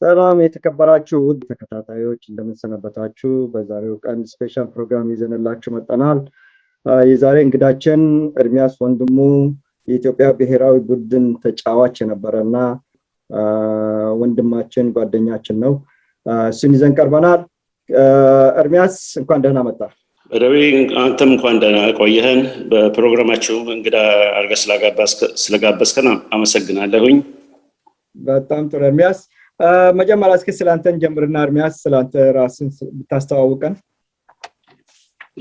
ሰላም የተከበራችሁ ውድ ተከታታዮች እንደምንሰነበታችሁ። በዛሬው ቀን ስፔሻል ፕሮግራም ይዘንላችሁ መጥተናል። የዛሬ እንግዳችን ኤርሚያስ ወንድሙ የኢትዮጵያ ብሔራዊ ቡድን ተጫዋች የነበረና ወንድማችን ጓደኛችን ነው። እሱን ይዘን ቀርበናል። ኤርሚያስ እንኳን ደህና መጣ። ረቢ አንተም እንኳን ደህና ቆየህን። በፕሮግራማችሁ እንግዳ አድርገህ ስለጋበዝከን አመሰግናለሁኝ። በጣም ጥሩ ኤርሚያስ፣ መጀመሪያ እስኪ ስላንተን ጀምርና ኤርሚያስ ስላንተ ራስን ብታስተዋውቀን።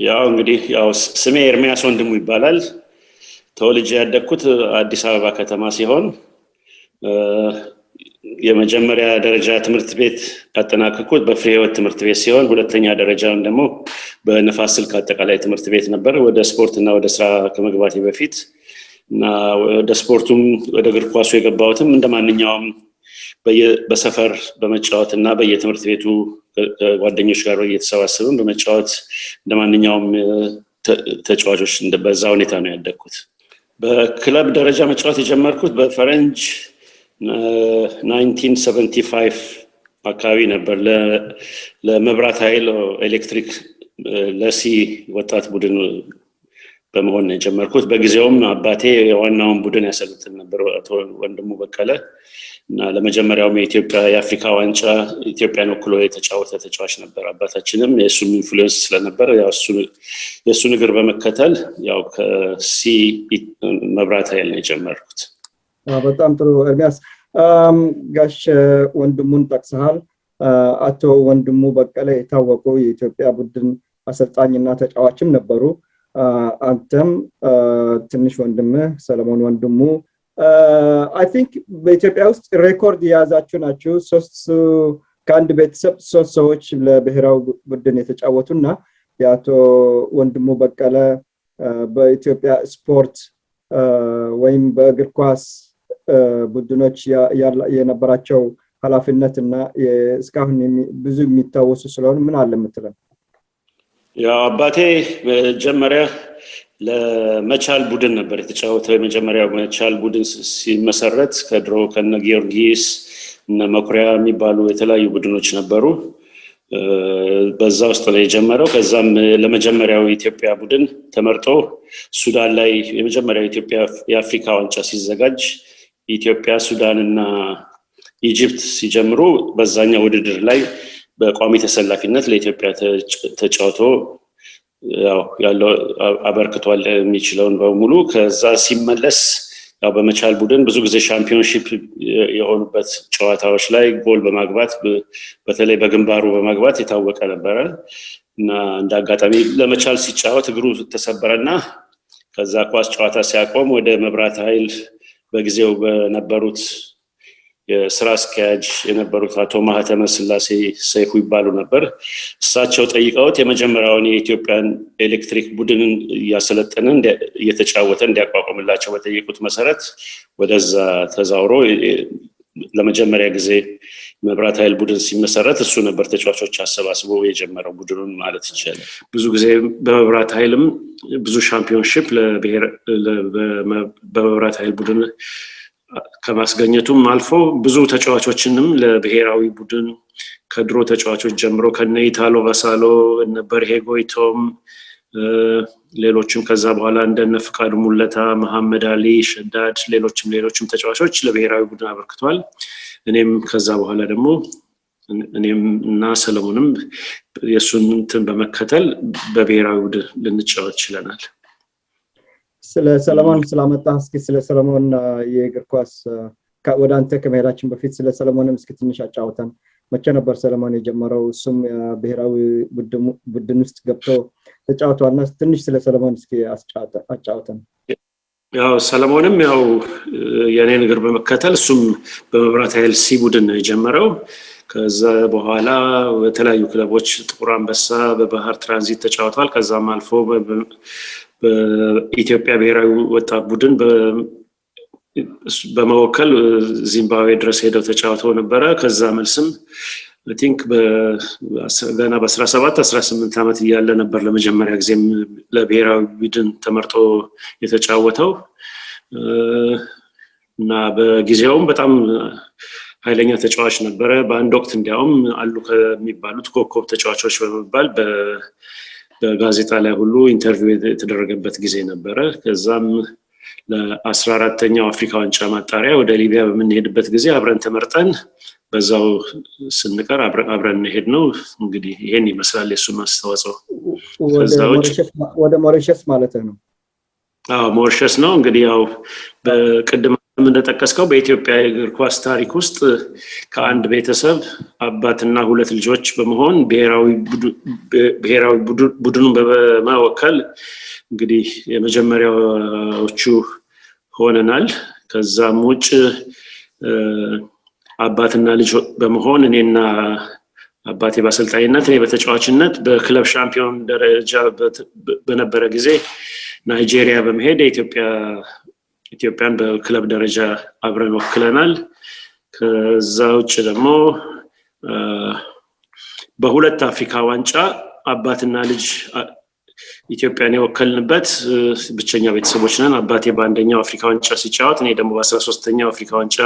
ያው እንግዲህ ስሜ ኤርሚያስ ወንድሙ ይባላል። ተወልጄ ያደግኩት አዲስ አበባ ከተማ ሲሆን የመጀመሪያ ደረጃ ትምህርት ቤት ያጠናቀቅኩት በፍሬ ህይወት ትምህርት ቤት ሲሆን ሁለተኛ ደረጃውን ደግሞ በንፋስ ስልክ አጠቃላይ ትምህርት ቤት ነበር። ወደ ስፖርትና ወደ ስራ ከመግባቴ በፊት እና ወደ ስፖርቱም ወደ እግር ኳሱ የገባሁትም እንደማንኛውም በሰፈር በመጫወት እና በየትምህርት ቤቱ ጓደኞች ጋር እየተሰባሰብን በመጫወት እንደማንኛውም ተጫዋቾች በዛ ሁኔታ ነው ያደግኩት። በክለብ ደረጃ መጫወት የጀመርኩት በፈረንጅ 1975 አካባቢ ነበር። ለመብራት ኃይል ኤሌክትሪክ ለሲ ወጣት ቡድን በመሆን ነው የጀመርኩት። በጊዜውም አባቴ የዋናውን ቡድን ያሰለጥን ነበር፣ አቶ ወንድሙ በቀለ እና ለመጀመሪያውም የኢትዮጵያ የአፍሪካ ዋንጫ ኢትዮጵያን ወክሎ የተጫወተ ተጫዋች ነበር። አባታችንም የእሱም ኢንፍሉዌንስ ስለነበር የእሱን እግር በመከተል ያው ከሲ መብራት ኃይል ነው የጀመርኩት። በጣም ጥሩ ኤርሚያስ። ጋሽ ወንድሙን ጠቅሰሃል። አቶ ወንድሙ በቀለ የታወቁ የኢትዮጵያ ቡድን አሰልጣኝና ተጫዋችም ነበሩ። አንተም ትንሽ ወንድምህ ሰለሞን ወንድሙ አይ ቲንክ በኢትዮጵያ ውስጥ ሬኮርድ የያዛችሁ ናችሁ። ከአንድ ቤተሰብ 3 ሰዎች ለብሔራዊ ቡድን የተጫወቱና የአቶ ወንድሙ በቀለ በኢትዮጵያ ስፖርት ወይም በእግር ኳስ ቡድኖች የነበራቸው ኃላፊነት እና እስካሁን ብዙ የሚታወሱ ስለሆነ ምን አለ የምትለን? ያው አባቴ መጀመሪያ ለመቻል ቡድን ነበር የተጫወተው። የመጀመሪያው መቻል ቡድን ሲመሰረት ከድሮ ከነ ጊዮርጊስ እና መኩሪያ የሚባሉ የተለያዩ ቡድኖች ነበሩ። በዛ ውስጥ ነው የጀመረው። ከዛም ለመጀመሪያው የኢትዮጵያ ቡድን ተመርጦ ሱዳን ላይ የመጀመሪያው ኢትዮጵያ የአፍሪካ ዋንጫ ሲዘጋጅ ኢትዮጵያ፣ ሱዳን እና ኢጂፕት ሲጀምሩ በዛኛው ውድድር ላይ በቋሚ ተሰላፊነት ለኢትዮጵያ ተጫውቶ ያው ያለው አበርክቷል የሚችለውን በሙሉ። ከዛ ሲመለስ ያው በመቻል ቡድን ብዙ ጊዜ ሻምፒዮንሺፕ የሆኑበት ጨዋታዎች ላይ ጎል በማግባት በተለይ በግንባሩ በማግባት የታወቀ ነበረ እና እንደ አጋጣሚ ለመቻል ሲጫወት እግሩ ተሰበረና ከዛ ኳስ ጨዋታ ሲያቆም ወደ መብራት ኃይል በጊዜው በነበሩት የስራ አስኪያጅ የነበሩት አቶ ማህተመ ስላሴ ሰይፉ ይባሉ ነበር። እሳቸው ጠይቀውት የመጀመሪያውን የኢትዮጵያን ኤሌክትሪክ ቡድንን እያሰለጠነ እየተጫወተ እንዲያቋቁምላቸው በጠየቁት መሰረት ወደዛ ተዛውሮ ለመጀመሪያ ጊዜ መብራት ኃይል ቡድን ሲመሰረት እሱ ነበር ተጫዋቾች አሰባስቦ የጀመረው ቡድኑን ማለት ይቻላል። ብዙ ጊዜ በመብራት ኃይልም ብዙ ሻምፒዮንሺፕ በመብራት ኃይል ቡድን ከማስገኘቱም አልፎ ብዙ ተጫዋቾችንም ለብሔራዊ ቡድን ከድሮ ተጫዋቾች ጀምሮ ከነ ኢታሎ ቫሳሎ እነ በርሄ ጎይቶም ሌሎችም ከዛ በኋላ እንደነ ፍቃዱ ሙለታ፣ መሐመድ አሊ፣ ሸዳድ ሌሎችም ተጫዋቾች ለብሔራዊ ቡድን አበርክቷል። እኔም ከዛ በኋላ ደግሞ እኔም እና ሰለሞንም የሱን እንትን በመከተል በብሔራዊ ቡድን ልንጫወት ችለናል። ስለ ሰለሞን ስላመጣህ እስኪ ስለ ሰለሞን የእግር ኳስ ወደ አንተ ከመሄዳችን በፊት ስለ ሰለሞንም እስኪ ትንሽ አጫውተን። መቼ ነበር ሰለሞን የጀመረው? እሱም ብሔራዊ ቡድን ውስጥ ገብቶ ተጫውቷልና ትንሽ ስለ ሰለሞን እስኪ አጫውተን። ያው ሰለሞንም ያው የኔን እግር በመከተል እሱም በመብራት ኃይል ሲ ቡድን ነው የጀመረው። ከዛ በኋላ በተለያዩ ክለቦች ጥቁር አንበሳ፣ በባህር ትራንዚት ተጫውቷል። ከዛም አልፎ በኢትዮጵያ ብሔራዊ ወጣት ቡድን በመወከል ዚምባብዌ ድረስ ሄደው ተጫውተው ነበረ። ከዛ መልስም አይ ቲንክ ገና በ17 18 ዓመት እያለ ነበር ለመጀመሪያ ጊዜም ለብሔራዊ ቡድን ተመርጦ የተጫወተው እና በጊዜውም በጣም ኃይለኛ ተጫዋች ነበረ። በአንድ ወቅት እንዲያውም አሉ ከሚባሉት ኮከብ ተጫዋቾች በመባል በጋዜጣ ላይ ሁሉ ኢንተርቪው የተደረገበት ጊዜ ነበረ። ከዛም ለ14ኛው አፍሪካ ዋንጫ ማጣሪያ ወደ ሊቢያ በምንሄድበት ጊዜ አብረን ተመርጠን በዛው ስንቀር አብረን ሄድ ነው። እንግዲህ ይሄን ይመስላል የሱ ማስተዋጽኦ። ወደ ሞሪሸስ ማለት ነው? አዎ ሞሪሸስ ነው። እንግዲህ ያው በቅድም እንደጠቀስከው በኢትዮጵያ የእግር ኳስ ታሪክ ውስጥ ከአንድ ቤተሰብ አባትና ሁለት ልጆች በመሆን ብሔራዊ ቡድኑን በመወከል እንግዲህ የመጀመሪያዎቹ ሆነናል። ከዛም ውጭ አባትና ልጅ በመሆን እኔና አባቴ በአሰልጣኝነት እኔ በተጫዋችነት በክለብ ሻምፒዮን ደረጃ በነበረ ጊዜ ናይጄሪያ በመሄድ ኢትዮጵያን በክለብ ደረጃ አብረን ወክለናል። ከዛ ውጭ ደግሞ በሁለት አፍሪካ ዋንጫ አባትና ልጅ ኢትዮጵያን የወከልንበት ብቸኛ ቤተሰቦች ነን። አባቴ በአንደኛው አፍሪካ ዋንጫ ሲጫወት እኔ ደግሞ በ13ኛው አፍሪካ ዋንጫ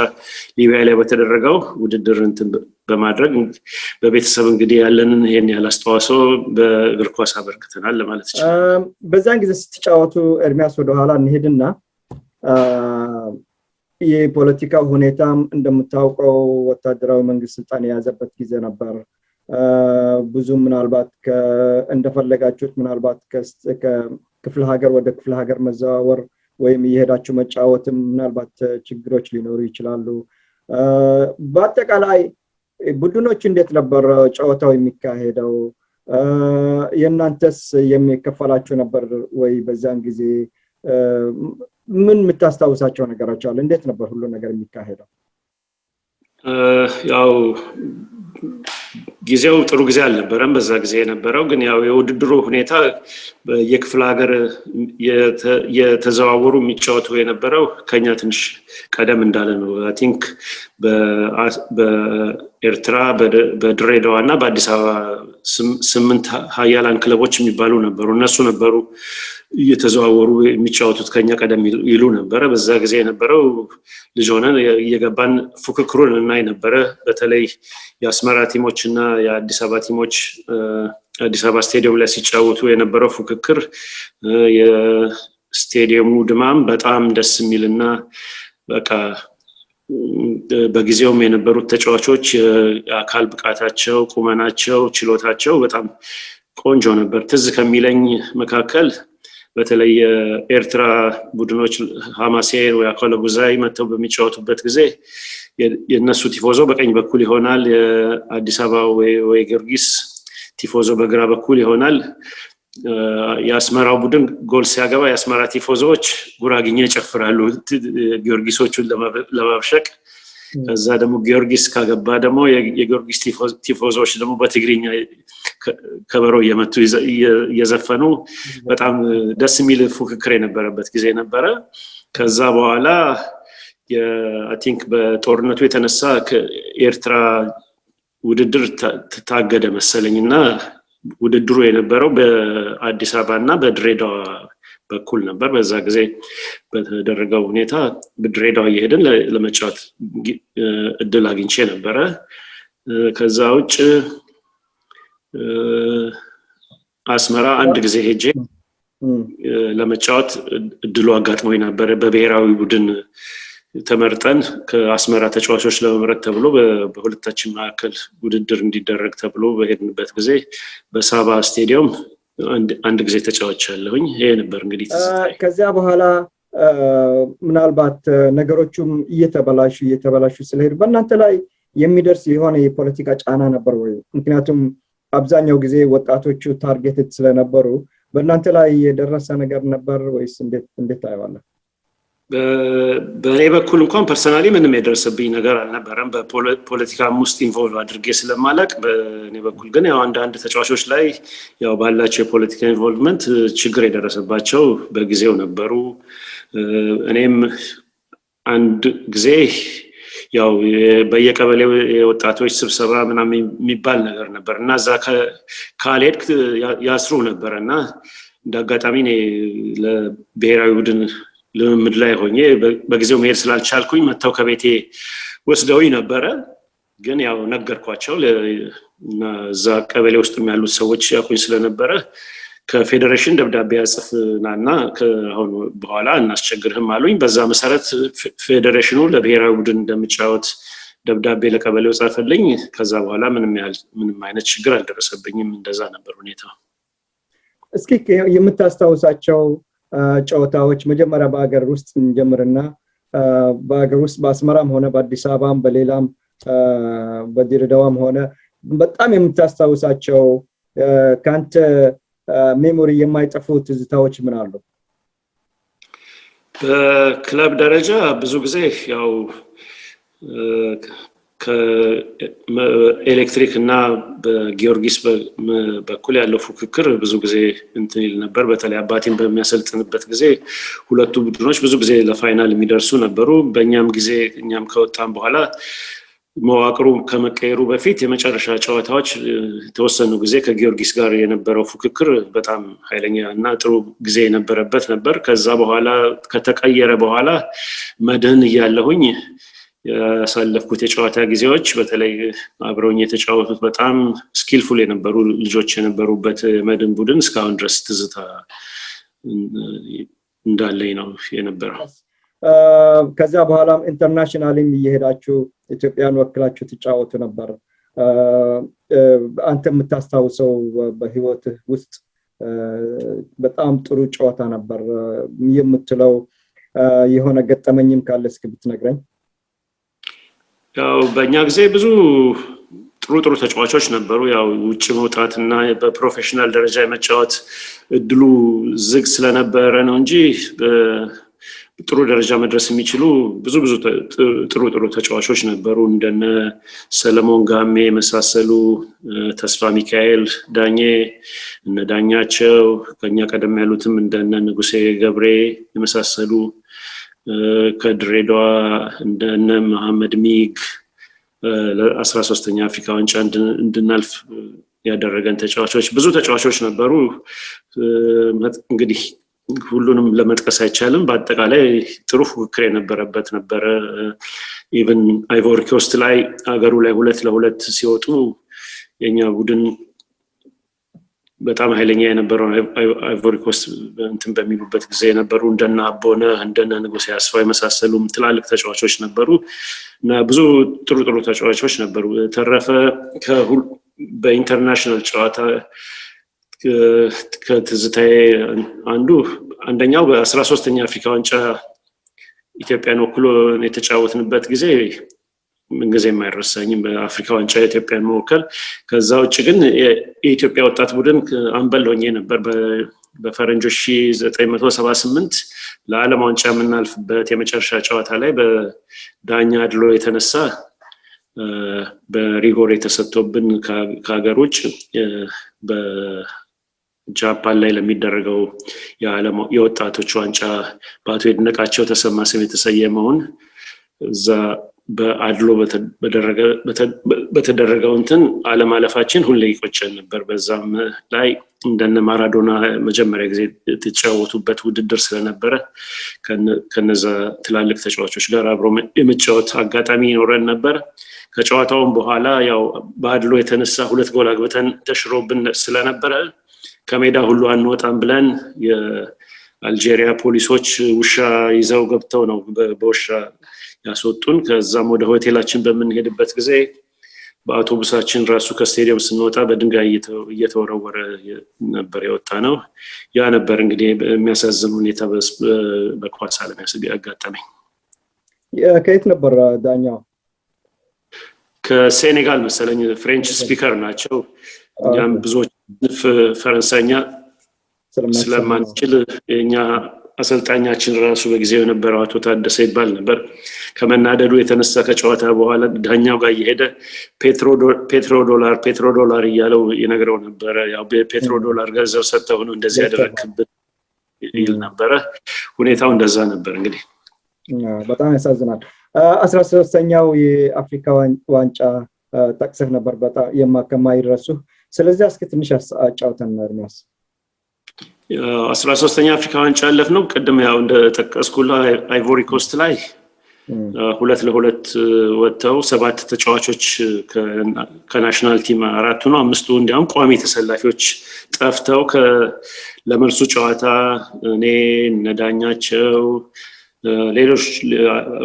ሊቢያ ላይ በተደረገው ውድድር እንትን በማድረግ በቤተሰብ እንግዲህ ያለንን ይሄን ያህል አስተዋጽኦ በእግር ኳስ አበርክተናል ለማለት ይችላል። በዛን ጊዜ ስትጫወቱ ኤርሚያስ ወደኋላ እንሄድና የፖለቲካ ሁኔታም እንደምታውቀው ወታደራዊ መንግስት ስልጣን የያዘበት ጊዜ ነበር። ብዙ ምናልባት እንደፈለጋችሁት ምናልባት ከክፍለ ሀገር ወደ ክፍለ ሀገር መዘዋወር ወይም እየሄዳችሁ መጫወትም ምናልባት ችግሮች ሊኖሩ ይችላሉ። በአጠቃላይ ቡድኖች እንዴት ነበር ጨዋታው የሚካሄደው? የእናንተስ የሚከፈላችሁ ነበር ወይ? በዛን ጊዜ ምን የምታስታውሳቸው ነገሮች አሉ? እንዴት ነበር ሁሉ ነገር የሚካሄደው? ያው ጊዜው ጥሩ ጊዜ አልነበረም በዛ ጊዜ የነበረው። ግን ያው የውድድሩ ሁኔታ የክፍለ ሀገር የተዘዋወሩ የሚጫወቱ የነበረው ከኛ ትንሽ ቀደም እንዳለ ነው። አይ ቲንክ በኤርትራ በድሬዳዋ እና በአዲስ አበባ 8 ሀያላን ክለቦች የሚባሉ ነበሩ። እነሱ ነበሩ እየተዘዋወሩ የሚጫወቱት ከኛ ቀደም ይሉ ነበረ። በዛ ጊዜ የነበረው ልጅ ሆነን እየገባን ፉክክሩን እናይ ነበረ። በተለይ የአስመራ ቲሞች እና የአዲስ አበባ ቲሞች አዲስ አበባ ስቴዲየም ላይ ሲጫወቱ የነበረው ፉክክር፣ የስቴዲየሙ ድማም በጣም ደስ የሚልና በቃ በጊዜውም የነበሩት ተጫዋቾች የአካል ብቃታቸው፣ ቁመናቸው፣ ችሎታቸው በጣም ቆንጆ ነበር። ትዝ ከሚለኝ መካከል በተለይ የኤርትራ ቡድኖች ሐማሴን ወይ አካለ ጉዛይ መጥተው በሚጫወቱበት ጊዜ የነሱ ቲፎዞ በቀኝ በኩል ይሆናል፣ የአዲስ አበባ ወይ ጊዮርጊስ ቲፎዞ በግራ በኩል ይሆናል። የአስመራው ቡድን ጎል ሲያገባ የአስመራ ቲፎዞዎች ጉራግኛ ይጨፍራሉ ጊዮርጊሶቹን ለማብሸቅ። ከዛ ደግሞ ጊዮርጊስ ካገባ ደግሞ የጊዮርጊስ ቲፎዞዎች ደግሞ በትግርኛ ከበሮ እየመቱ እየዘፈኑ በጣም ደስ የሚል ፉክክር የነበረበት ጊዜ ነበረ። ከዛ በኋላ አይ ቲንክ በጦርነቱ የተነሳ ከኤርትራ ውድድር ታገደ መሰለኝና ውድድሩ የነበረው በአዲስ አበባ እና በድሬዳዋ በኩል ነበር። በዛ ጊዜ በተደረገው ሁኔታ በድሬዳዋ እየሄድን ለመጫወት እድል አግኝቼ ነበረ። ከዛ ውጭ አስመራ አንድ ጊዜ ሄጄ ለመጫወት እድሉ አጋጥሞኝ ነበር። በብሔራዊ ቡድን ተመርጠን ከአስመራ ተጫዋቾች ለመምረጥ ተብሎ በሁለታችን መካከል ውድድር እንዲደረግ ተብሎ በሄድንበት ጊዜ በሳባ ስቴዲየም አንድ ጊዜ ተጫውቻለሁኝ። ይሄ ነበር እንግዲህ ከዚያ በኋላ ምናልባት ነገሮቹም እየተበላሹ ስለሄዱ በእናንተ ላይ የሚደርስ የሆነ የፖለቲካ ጫና ነበር ወይ? ምክንያቱም አብዛኛው ጊዜ ወጣቶቹ ታርጌትድ ስለነበሩ በእናንተ ላይ የደረሰ ነገር ነበር ወይስ እንዴት ታየዋለህ? በእኔ በኩል እንኳን ፐርሰናሊ ምንም የደረሰብኝ ነገር አልነበረም። በፖለቲካም ውስጥ ኢንቮልቭ አድርጌ ስለማላቅ በእኔ በኩል ግን ያው አንዳንድ ተጫዋቾች ላይ ያው ባላቸው የፖለቲካ ኢንቮልቭመንት ችግር የደረሰባቸው በጊዜው ነበሩ። እኔም አንድ ጊዜ ያው በየቀበሌው የወጣቶች ስብሰባ ምናምን የሚባል ነገር ነበር እና እዛ ካልሄድክ ያስሩ ነበር እና እንዳጋጣሚ እኔ ለብሔራዊ ቡድን ልምምድ ላይ ሆኜ በጊዜው መሄድ ስላልቻልኩኝ መተው ከቤቴ ወስደውኝ ነበረ። ግን ያው ነገርኳቸው እና እዛ ቀበሌ ውስጥ ያሉት ሰዎች ያቁኝ ስለነበረ ከፌዴሬሽን ደብዳቤ ያጽፍናና ከአሁን በኋላ እናስቸግርህም አሉኝ። በዛ መሰረት ፌዴሬሽኑ ለብሔራዊ ቡድን እንደምጫወት ደብዳቤ ለቀበሌው ጻፈልኝ። ከዛ በኋላ ምንም አይነት ችግር አልደረሰብኝም። እንደዛ ነበር ሁኔታው። እስኪ የምታስታውሳቸው ጨዋታዎች መጀመሪያ በአገር ውስጥ እንጀምርና በአገር ውስጥ በአስመራም ሆነ በአዲስ አበባም በሌላም በድሬዳዋም ሆነ በጣም የምታስታውሳቸው ካንተ ሜሞሪ የማይጠፉ ትዝታዎች ምን አሉ? በክለብ ደረጃ ብዙ ጊዜ ያው ከኤሌክትሪክ እና በጊዮርጊስ በኩል ያለው ፉክክር ብዙ ጊዜ እንትን ይል ነበር። በተለይ አባቴን በሚያሰልጥንበት ጊዜ ሁለቱ ቡድኖች ብዙ ጊዜ ለፋይናል የሚደርሱ ነበሩ። በእኛም ጊዜ እኛም ከወጣን በኋላ መዋቅሩ ከመቀየሩ በፊት የመጨረሻ ጨዋታዎች የተወሰኑ ጊዜ ከጊዮርጊስ ጋር የነበረው ፉክክር በጣም ኃይለኛ እና ጥሩ ጊዜ የነበረበት ነበር። ከዛ በኋላ ከተቀየረ በኋላ መድህን እያለሁኝ ያሳለፍኩት የጨዋታ ጊዜዎች በተለይ አብረውኝ የተጫወቱት በጣም ስኪልፉል የነበሩ ልጆች የነበሩበት መድን ቡድን እስካሁን ድረስ ትዝታ እንዳለኝ ነው የነበረው። ከዛ በኋላም ኢንተርናሽናልም እየሄዳችሁ ኢትዮጵያን ወክላችሁ ትጫወቱ ነበር። አንተ የምታስታውሰው በህይወትህ ውስጥ በጣም ጥሩ ጨዋታ ነበር የምትለው የሆነ ገጠመኝም ካለ እስኪ ብትነግረኝ። ያው በእኛ ጊዜ ብዙ ጥሩ ተጫዋቾች ነበሩ። ያው ውጭ መውጣትና በፕሮፌሽናል ደረጃ የመጫወት እድሉ ዝግ ስለነበረ ነው እንጂ ጥሩ ደረጃ መድረስ የሚችሉ ብዙ ጥሩ ተጫዋቾች ነበሩ። እንደነ ሰለሞን ጋሜ የመሳሰሉ፣ ተስፋ ሚካኤል፣ ዳኜ፣ እነ ዳኛቸው፣ ከኛ ቀደም ያሉትም እንደነ ንጉሴ ገብሬ የመሳሰሉ፣ ከድሬዳዋ እንደነ መሐመድ ሚግ ለ13ኛ አፍሪካ ዋንጫ እንድናልፍ ያደረገን ብዙ ተጫዋቾች ነበሩ። እንግዲህ ሁሉንም ለመጥቀስ አይቻልም። በአጠቃላይ ጥሩ ፉክክር የነበረበት ነበረ። ኢቭን አይቮሪ ኮስት ላይ አገሩ ላይ 2-2 ሲወጡ የኛ ቡድን በጣም ኃይለኛ የነበረው አይቮሪ ኮስት እንትን በሚሉበት ጊዜ የነበሩ እንደነ አቦነ እንደነ ንጉሴ አስፋው የመሳሰሉም ትላልቅ ተጫዋቾች ነበሩ እና ብዙ ጥሩ ተጫዋቾች ነበሩ። ተረፈ በኢንተርናሽናል ጨዋታ ከትዝታዬ አንደኛው በ13ኛ አፍሪካ ዋንጫ ኢትዮጵያን ወክሎ የተጫወትንበት ጊዜ ምንጊዜ የማይረሳኝም። በአፍሪካ ዋንጫ ኢትዮጵያን መወከል። ከዛ ውጭ ግን የኢትዮጵያ ወጣት ቡድን አምበል ሆኜ ነበር። በፈረንጆች 1978 ለዓለም ዋንጫ የምናልፍበት የመጨረሻ ጨዋታ ላይ በዳኛ አድሎ የተነሳ በሪጎር የተሰጥቶብን ከሀገር ውጭ ጃፓን ላይ ለሚደረገው የዓለም የወጣቶች ዋንጫ በአቶ ይድነቃቸው ተሰማ ስም የተሰየመውን እዛ በአድሎ በተደረገው እንትን አለማለፋችን ሁሌ ይቆጨን ነበር። በዛም ላይ እንደነ ማራዶና መጀመሪያ ጊዜ የተጫወቱበት ውድድር ስለነበረ ከነዛ ትላልቅ ተጫዋቾች ጋር አብሮ የመጫወት አጋጣሚ ይኖረን ነበር። ከጨዋታውም በኋላ ያው በአድሎ የተነሳ 2 ጎል አግብተን ተሽሮብን ስለነበረ ከሜዳ ሁሉ አንወጣም ብለን የአልጄሪያ ፖሊሶች ውሻ ይዘው ገብተው ነው በውሻ ያስወጡን። ከዛም ወደ ሆቴላችን በምንሄድበት ጊዜ በአውቶቡሳችን ራሱ ከስቴዲየም ስንወጣ በድንጋይ እየተወረወረ ነበር የወጣ ነው። ያ ነበር እንግዲህ የሚያሳዝን ሁኔታ በኳስ ዓለም ያጋጠመኝ። ከየት ነበር ዳኛው? ከሴኔጋል መሰለኝ። ፍሬንች ስፒከር ናቸው። እኛም ብዙዎች ፈረንሳይኛ ስለማንችል የኛ አሰልጣኛችን ራሱ በጊዜው የነበረው አቶ ታደሰ ይባል ነበር። ከመናደዱ የተነሳ ከጨዋታ በኋላ ዳኛው ጋር እየሄደ ፔትሮ ዶላር እያለው ይነግረው ነበረ። ያው ፔትሮ ዶላር ገንዘብ ሰጥተው ነው እንደዚህ ያደረክብን ይል ነበረ። ሁኔታው እንደዛ ነበር እንግዲህ። በጣም ያሳዝናል። 13ኛው የአፍሪካ ዋንጫ ጠቅሰህ ነበር በጣም የማይረሱ። ስለዚህ እስኪ ትንሽ አጫውተን ኤርሚያስ። 13ኛ አፍሪካ ዋንጫ ያለፍነው ቅድም ያው እንደጠቀስኩላ አይቮሪ ኮስት ላይ 2-2 ወጥተው 7 ተጫዋቾች ከናሽናል ቲም 4 ነው 5ቱ እንዲያውም ቋሚ ተሰላፊዎች ጠፍተው ለመልሱ ጨዋታ እኔ ነዳኛቸው ሌሎች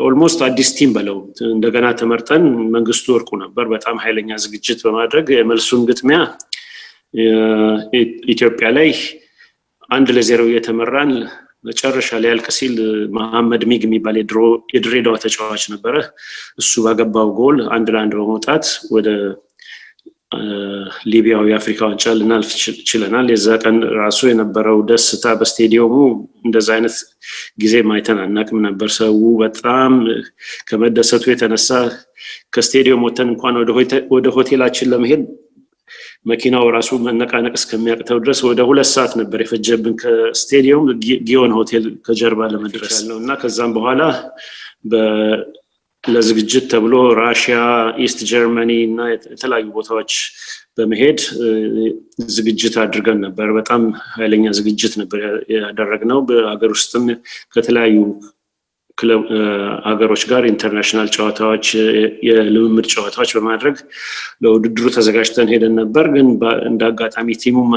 ኦልሞስት አዲስ ቲም በለው እንደገና ተመርጠን መንግስቱ ወርቁ ነበር በጣም ኃይለኛ ዝግጅት በማድረግ የመልሱን ግጥሚያ ኢትዮጵያ ላይ 1-0 እየተመራን መጨረሻ ላይ ያልቅ ሲል መሐመድ ሚግ የሚባል የድሬዳዋ ተጫዋች ነበረ እሱ ባገባው ጎል 1-1 በመውጣት ወደ ሊቢያው የአፍሪካ ዋንጫ ልናልፍ ችለናል የዛ ቀን ራሱ የነበረው ደስታ በስቴዲየሙ እንደዛ አይነት ጊዜ ማይተን አናቅም ነበር ሰው በጣም ከመደሰቱ የተነሳ ከስቴዲየም ወተን እንኳን ወደ ሆቴላችን ለመሄድ መኪናው ራሱ መነቃነቅ እስከሚያቅተው ድረስ ወደ 2 ሰዓት ነበር የፈጀብን ከስቴዲየም ጊዮን ሆቴል ከጀርባ ለመድረስ ነውና ከዛም በኋላ ለዝግጅት ተብሎ ራሽያ ኢስት ጀርመኒ እና የተለያዩ ቦታዎች በመሄድ ዝግጅት አድርገን ነበር በጣም ኃይለኛ ዝግጅት ነበር ያደረግነው በአገር ውስጥም ከተለያዩ አገሮች ጋር ኢንተርናሽናል ጨዋታዎች የልምምድ ጨዋታዎች በማድረግ ለውድድሩ ተዘጋጅተን ሄደን ነበር ግን እንዳጋጣሚ ቲሙም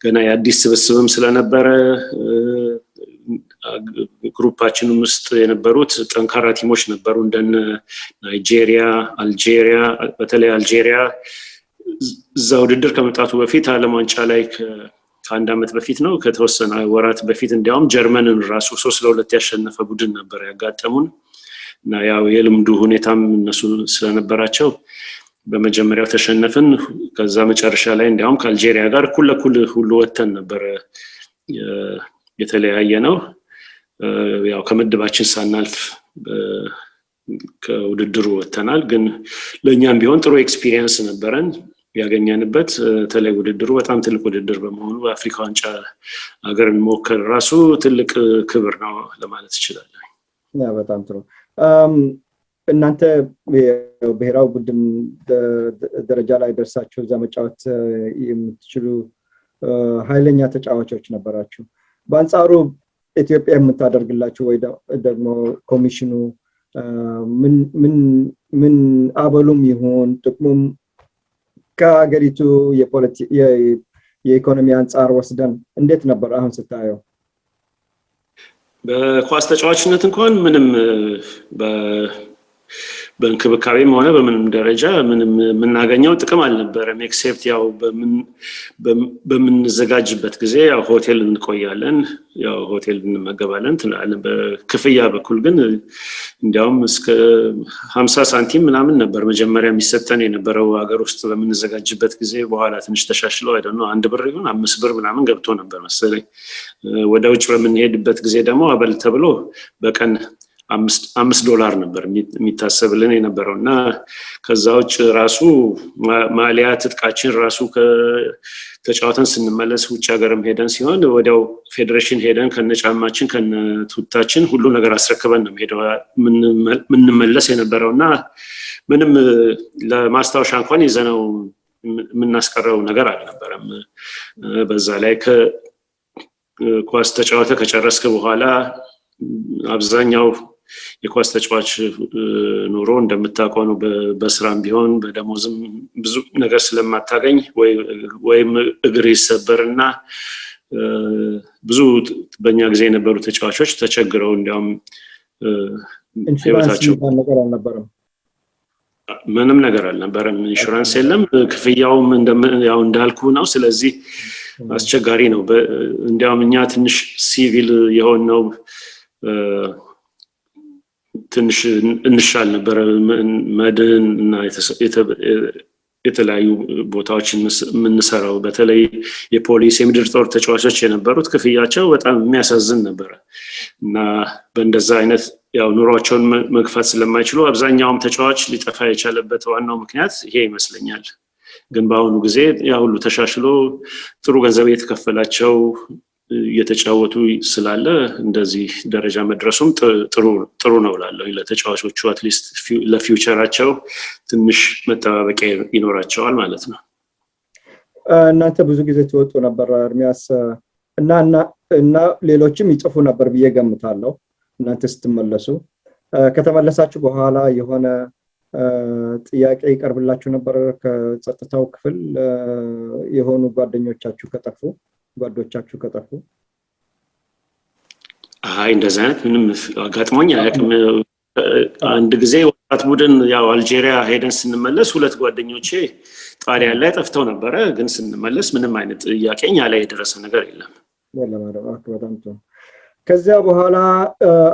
ገና የአዲስ ስብስብም ስለነበረ ግሩፓችንም ውስጥ የነበሩት ጠንካራ ቲሞች ነበሩ እንደነ ናይጄሪያ አልጄሪያ በተለይ አልጄሪያ እዛ ውድድር ከመጣቱ በፊት ዓለም ዋንጫ ላይ ከአንድ አመት በፊት ነው ከተወሰነ ወራት በፊት እንዲያውም ጀርመንን ራሱ 3-2 ያሸነፈ ቡድን ነበር ያጋጠሙን እና ያው የልምዱ ሁኔታም እነሱ ስለነበራቸው በመጀመሪያው ተሸነፍን ከዛ መጨረሻ ላይ እንዲያውም ከአልጄሪያ ጋር እኩል ለእኩል ሁሉ ወተን ነበር የተለያየ ነው ያው ከምድባችን ሳናልፍ ከውድድሩ ወተናል ግን ለኛም ቢሆን ጥሩ ኤክስፒሪየንስ ነበረን ያገኘንበት ተለይ ውድድሩ በጣም ትልቅ ውድድር በመሆኑ በአፍሪካ ዋንጫ ሀገርን መወከል ራሱ ትልቅ ክብር ነው ለማለት ይችላል ያ በጣም ጥሩ እናንተ ብሔራዊ ቡድን ደረጃ ላይ ደርሳችሁ እዛ መጫወት የምትችሉ ኃይለኛ ተጫዋቾች ነበራችሁ በአንጻሩ ኢትዮጵያ የምታደርግላችሁ ወይ ደግሞ ኮሚሽኑ ምን አበሉም ይሁን ጥቅሙም ከሀገሪቱ የኢኮኖሚ አንጻር ወስደን እንዴት ነበር አሁን ስታየው በኳስ ተጫዋችነት እንኳን ምንም በእንክብካቤም ሆነ በምንም ደረጃ ምንም የምናገኘው ጥቅም አልነበረም ኤክሴፕት ያው በምንዘጋጅበት ጊዜ ያው ሆቴል እንቆያለን ያው ሆቴል እንመገባለን ትላለን በክፍያ በኩል ግን እንዲያውም እስከ 50 ሳንቲም ምናምን ነበር መጀመሪያ የሚሰጠን የነበረው ሀገር ውስጥ በምንዘጋጅበት ጊዜ በኋላ ትንሽ ተሻሽሎ አይደለም 1 ብር ይሁን 5 ብር ምናምን ገብቶ ነበር መሰለኝ ወደ ውጭ በምንሄድበት ጊዜ ደግሞ አበል ተብሎ በቀን $5 ነበር የሚታሰብልን የነበረውና ከዛውጭ ራሱ ማሊያ ትጥቃችን ራሱ ከተጫዋተን ስንመለስ ውጭ ሀገርም ሄደን ሲሆን ወዲያው ፌዴሬሽን ሄደን ከነጫማችን ከነቱታችን ሁሉ ነገር አስረክበን ነው ሄደው ምንመለስ የነበረውና ምንም ለማስታወሻ እንኳን ይዘነው የምናስቀረው ነገር አልነበረም በዛ ላይ ከኳስ ተጫዋተ ከጨረስክ በኋላ አብዛኛው የኳስ ተጫዋች ኑሮ እንደምታውቀው ነው በስራም ቢሆን በደሞዝም ብዙ ነገር ስለማታገኝ ወይም እግር ይሰበርና ብዙ በእኛ ጊዜ የነበሩ ተጫዋቾች ተቸግረው እንዲያውም ህይወታቸው ምንም ነገር አልነበረም ኢንሹራንስ የለም ክፍያውም ያው እንዳልኩ ነው ስለዚህ አስቸጋሪ ነው እንዲያውም እኛ ትንሽ ሲቪል የሆነው ትንሽ እንሻል ነበር መድን እና የተለያዩ ቦታዎችን የምንሰራው በተለይ የፖሊስ የምድር ጦር ተጫዋቾች የነበሩት ክፍያቸው በጣም የሚያሳዝን ነበር እና በእንደዛ አይነት ያው ኑሯቸውን መግፋት ስለማይችሉ አብዛኛውም ተጫዋች ሊጠፋ የቻለበት ዋናው ምክንያት ይሄ ይመስለኛል ግን በአሁኑ ጊዜ ያው ሁሉ ተሻሽሎ ጥሩ ገንዘብ የተከፈላቸው እየተጫወቱ ስላለ እንደዚህ ደረጃ መድረሱም ጥሩ ነው ላለው ለተጫዋቾቹ አትሊስት ለፊውቸራቸው ትንሽ መጠባበቂያ ይኖራቸዋል ማለት ነው እናንተ ብዙ ጊዜ ተወጡ ነበር እርሚያስ እና ሌሎችም ይጽፉ ነበር ብዬ ገምታለሁ እናንተ ስትመለሱ ከተመለሳችሁ በኋላ የሆነ ጥያቄ ይቀርብላችሁ ነበር ከጸጥታው ክፍል የሆኑ ጓዶቻችሁ ከጠፉ? አይ እንደዛ አይነት ምንም አጋጥሞኝ አያውቅም። አንድ ጊዜ ወጣት ቡድን ያው አልጄሪያ ሄደን ስንመለስ ሁለት ጓደኞቼ ጣሊያን ላይ ጠፍተው ነበረ፣ ግን ስንመለስ ምንም አይነት ጥያቄኛ ላይ የደረሰ ነገር የለም። በጣም ጥሩ። ከዚያ በኋላ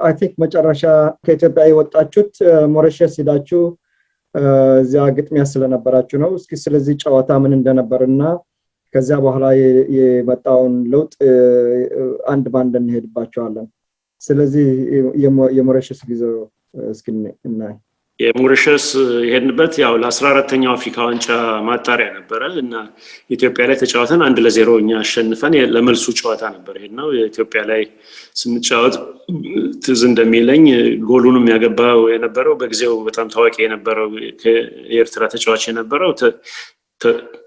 አይ ቲንክ መጨረሻ ከኢትዮጵያ የወጣችሁት ሞሪሸስ ሄዳችሁ እዚያ ግጥሚያ ስለነበራችሁ ነው። እስኪ ስለዚህ ጨዋታ ምን እንደነበርና ከዚያ በኋላ የመጣውን ለውጥ አንድ ባንድ እንሄድባቸዋለን። ስለዚህ የሞሪሸስ ጊዜ እስኪ እናይ። የሞሪሸስ የሄድንበት ያው ለ14ኛው አፍሪካ ዋንጫ ማጣሪያ ነበረ እና ኢትዮጵያ ላይ ተጫውተን 1-0 እኛ አሸንፈን ለመልሱ ጨዋታ ነበር ነው። የኢትዮጵያ ላይ ስንጫወት ትዝ እንደሚለኝ ጎሉንም ያገባው የነበረው በጊዜው በጣም ታዋቂ የነበረው ከኤርትራ ተጫዋች የነበረው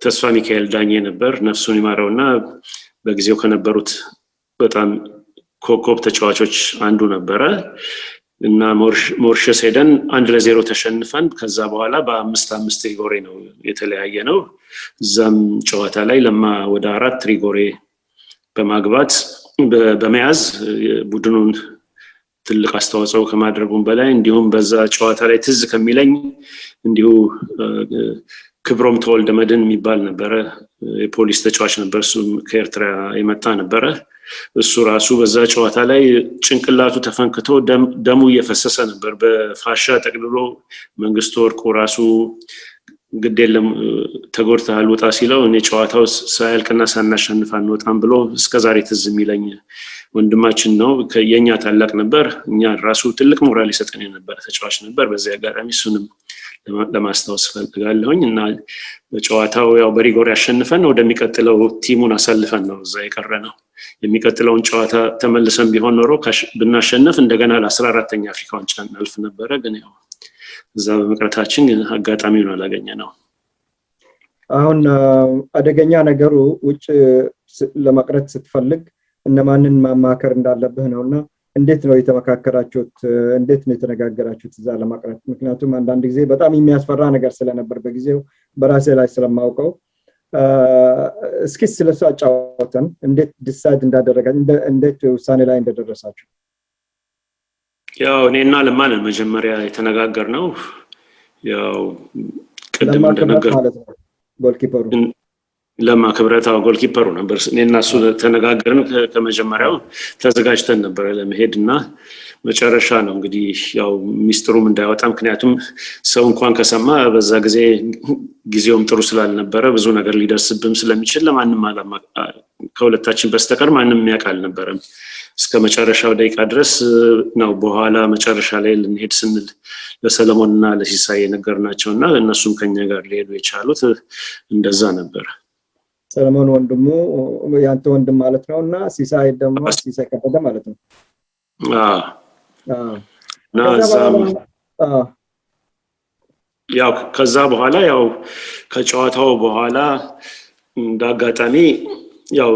ተስፋ ሚካኤል ዳኜ ነበር፣ ነፍሱን ይማረውና በጊዜው ከነበሩት በጣም ኮከብ ተጫዋቾች አንዱ ነበረ። እና ሞሪሸስ ሄደን 1-0 ተሸንፈን ከዛ በኋላ በ5-5 ትሪጎሬ ነው የተለያየ ነው። እዛም ጨዋታ ላይ ለማ ወደ 4 ትሪጎሬ በማግባት በመያዝ ቡድኑን ትልቅ አስተዋጽኦ ከማድረጉም በላይ እንዲሁም በዛ ጨዋታ ላይ ትዝ ከሚለኝ እንዲሁ ክብሮም ተወልደ መድን የሚባል ነበረ፣ የፖሊስ ተጫዋች ነበር፣ እሱም ከኤርትራ የመጣ ነበረ። እሱ ራሱ በዛ ጨዋታ ላይ ጭንቅላቱ ተፈንክቶ ደሙ እየፈሰሰ ነበር በፋሻ ጠቅልሎ መንግስቱ ወርቁ ራሱ ግድ የለም ተጎድተሃል ውጣ ሲለው እኔ ጨዋታው ሳያልቅና ሳናሸንፍ አንወጣም ብሎ እስከዛሬ ትዝ የሚለኝ ወንድማችን ነው። የኛ ታላቅ ነበር፣ እኛ ራሱ ትልቅ ሞራል ይሰጠን የነበረ ተጫዋች ነበር። በዚህ አጋጣሚ እሱንም ለማስታወስ ፈልጋለሁኝ። እና በጨዋታው ያው በሪጎር ያሸንፈን ወደሚቀጥለው ቲሙን አሳልፈን ነው እዛ የቀረ ነው። የሚቀጥለውን ጨዋታ ተመልሰን ቢሆን ኖሮ ብናሸነፍ እንደገና ለ14ኛ አፍሪካ ዋንጫ እናልፍ ነበረ። ግን ያው እዛ በመቅረታችን አጋጣሚውን አላገኘ ነው። አሁን አደገኛ ነገሩ ውጭ ለመቅረት ስትፈልግ እነማንን ማማከር እንዳለብህ ነውና እንዴት ነው የተመካከራችሁት? እንዴት ነው የተነጋገራችሁት እዛ ለመቅረት? ምክንያቱም አንዳንድ ጊዜ በጣም የሚያስፈራ ነገር ስለነበር በጊዜው በራሴ ላይ ስለማውቀው እስኪ ስለሱ አጫውተን እንዴት ዲሳይድ እንዳደረጋችሁ እንዴት ውሳኔ ላይ እንደደረሳችሁ። ያው እኔና ለማን መጀመሪያ የተነጋገርነው ያው ቅድም እንደነገር ማለት ነው ጎልኪፐሩ ለማ ክብረታው ጎልኪፐሩ ነበር። እኔና እሱ ተነጋገርን። ከመጀመሪያው ተዘጋጅተን ነበር ለመሄድና መጨረሻ ነው እንግዲህ ያው ሚስጥሩም እንዳይወጣ፣ ምክንያቱም ሰው እንኳን ከሰማ በዛ ጊዜውም ጥሩ ስላልነበረ ብዙ ነገር ሊደርስብም ስለሚችል ለማንም ከሁለታችን በስተቀር ማንም የሚያውቅ አልነበረም። እስከ መጨረሻው ደቂቃ ድረስ ነው። በኋላ መጨረሻ ላይ ልንሄድ ስንል ለሰለሞንና ለሲሳይ የነገርናቸውና እነሱም ከኛ ጋር ሊሄዱ የቻሉት እንደዛ ነበር። ሰለሞን ወንድሙ ያንተ ወንድም ማለት ነውና ሲሳይ ደግሞ ሲሳይ ከበደ ማለት ነው። ያው ከዛ በኋላ ያው ከጨዋታው በኋላ እንዳጋጣሚ ያው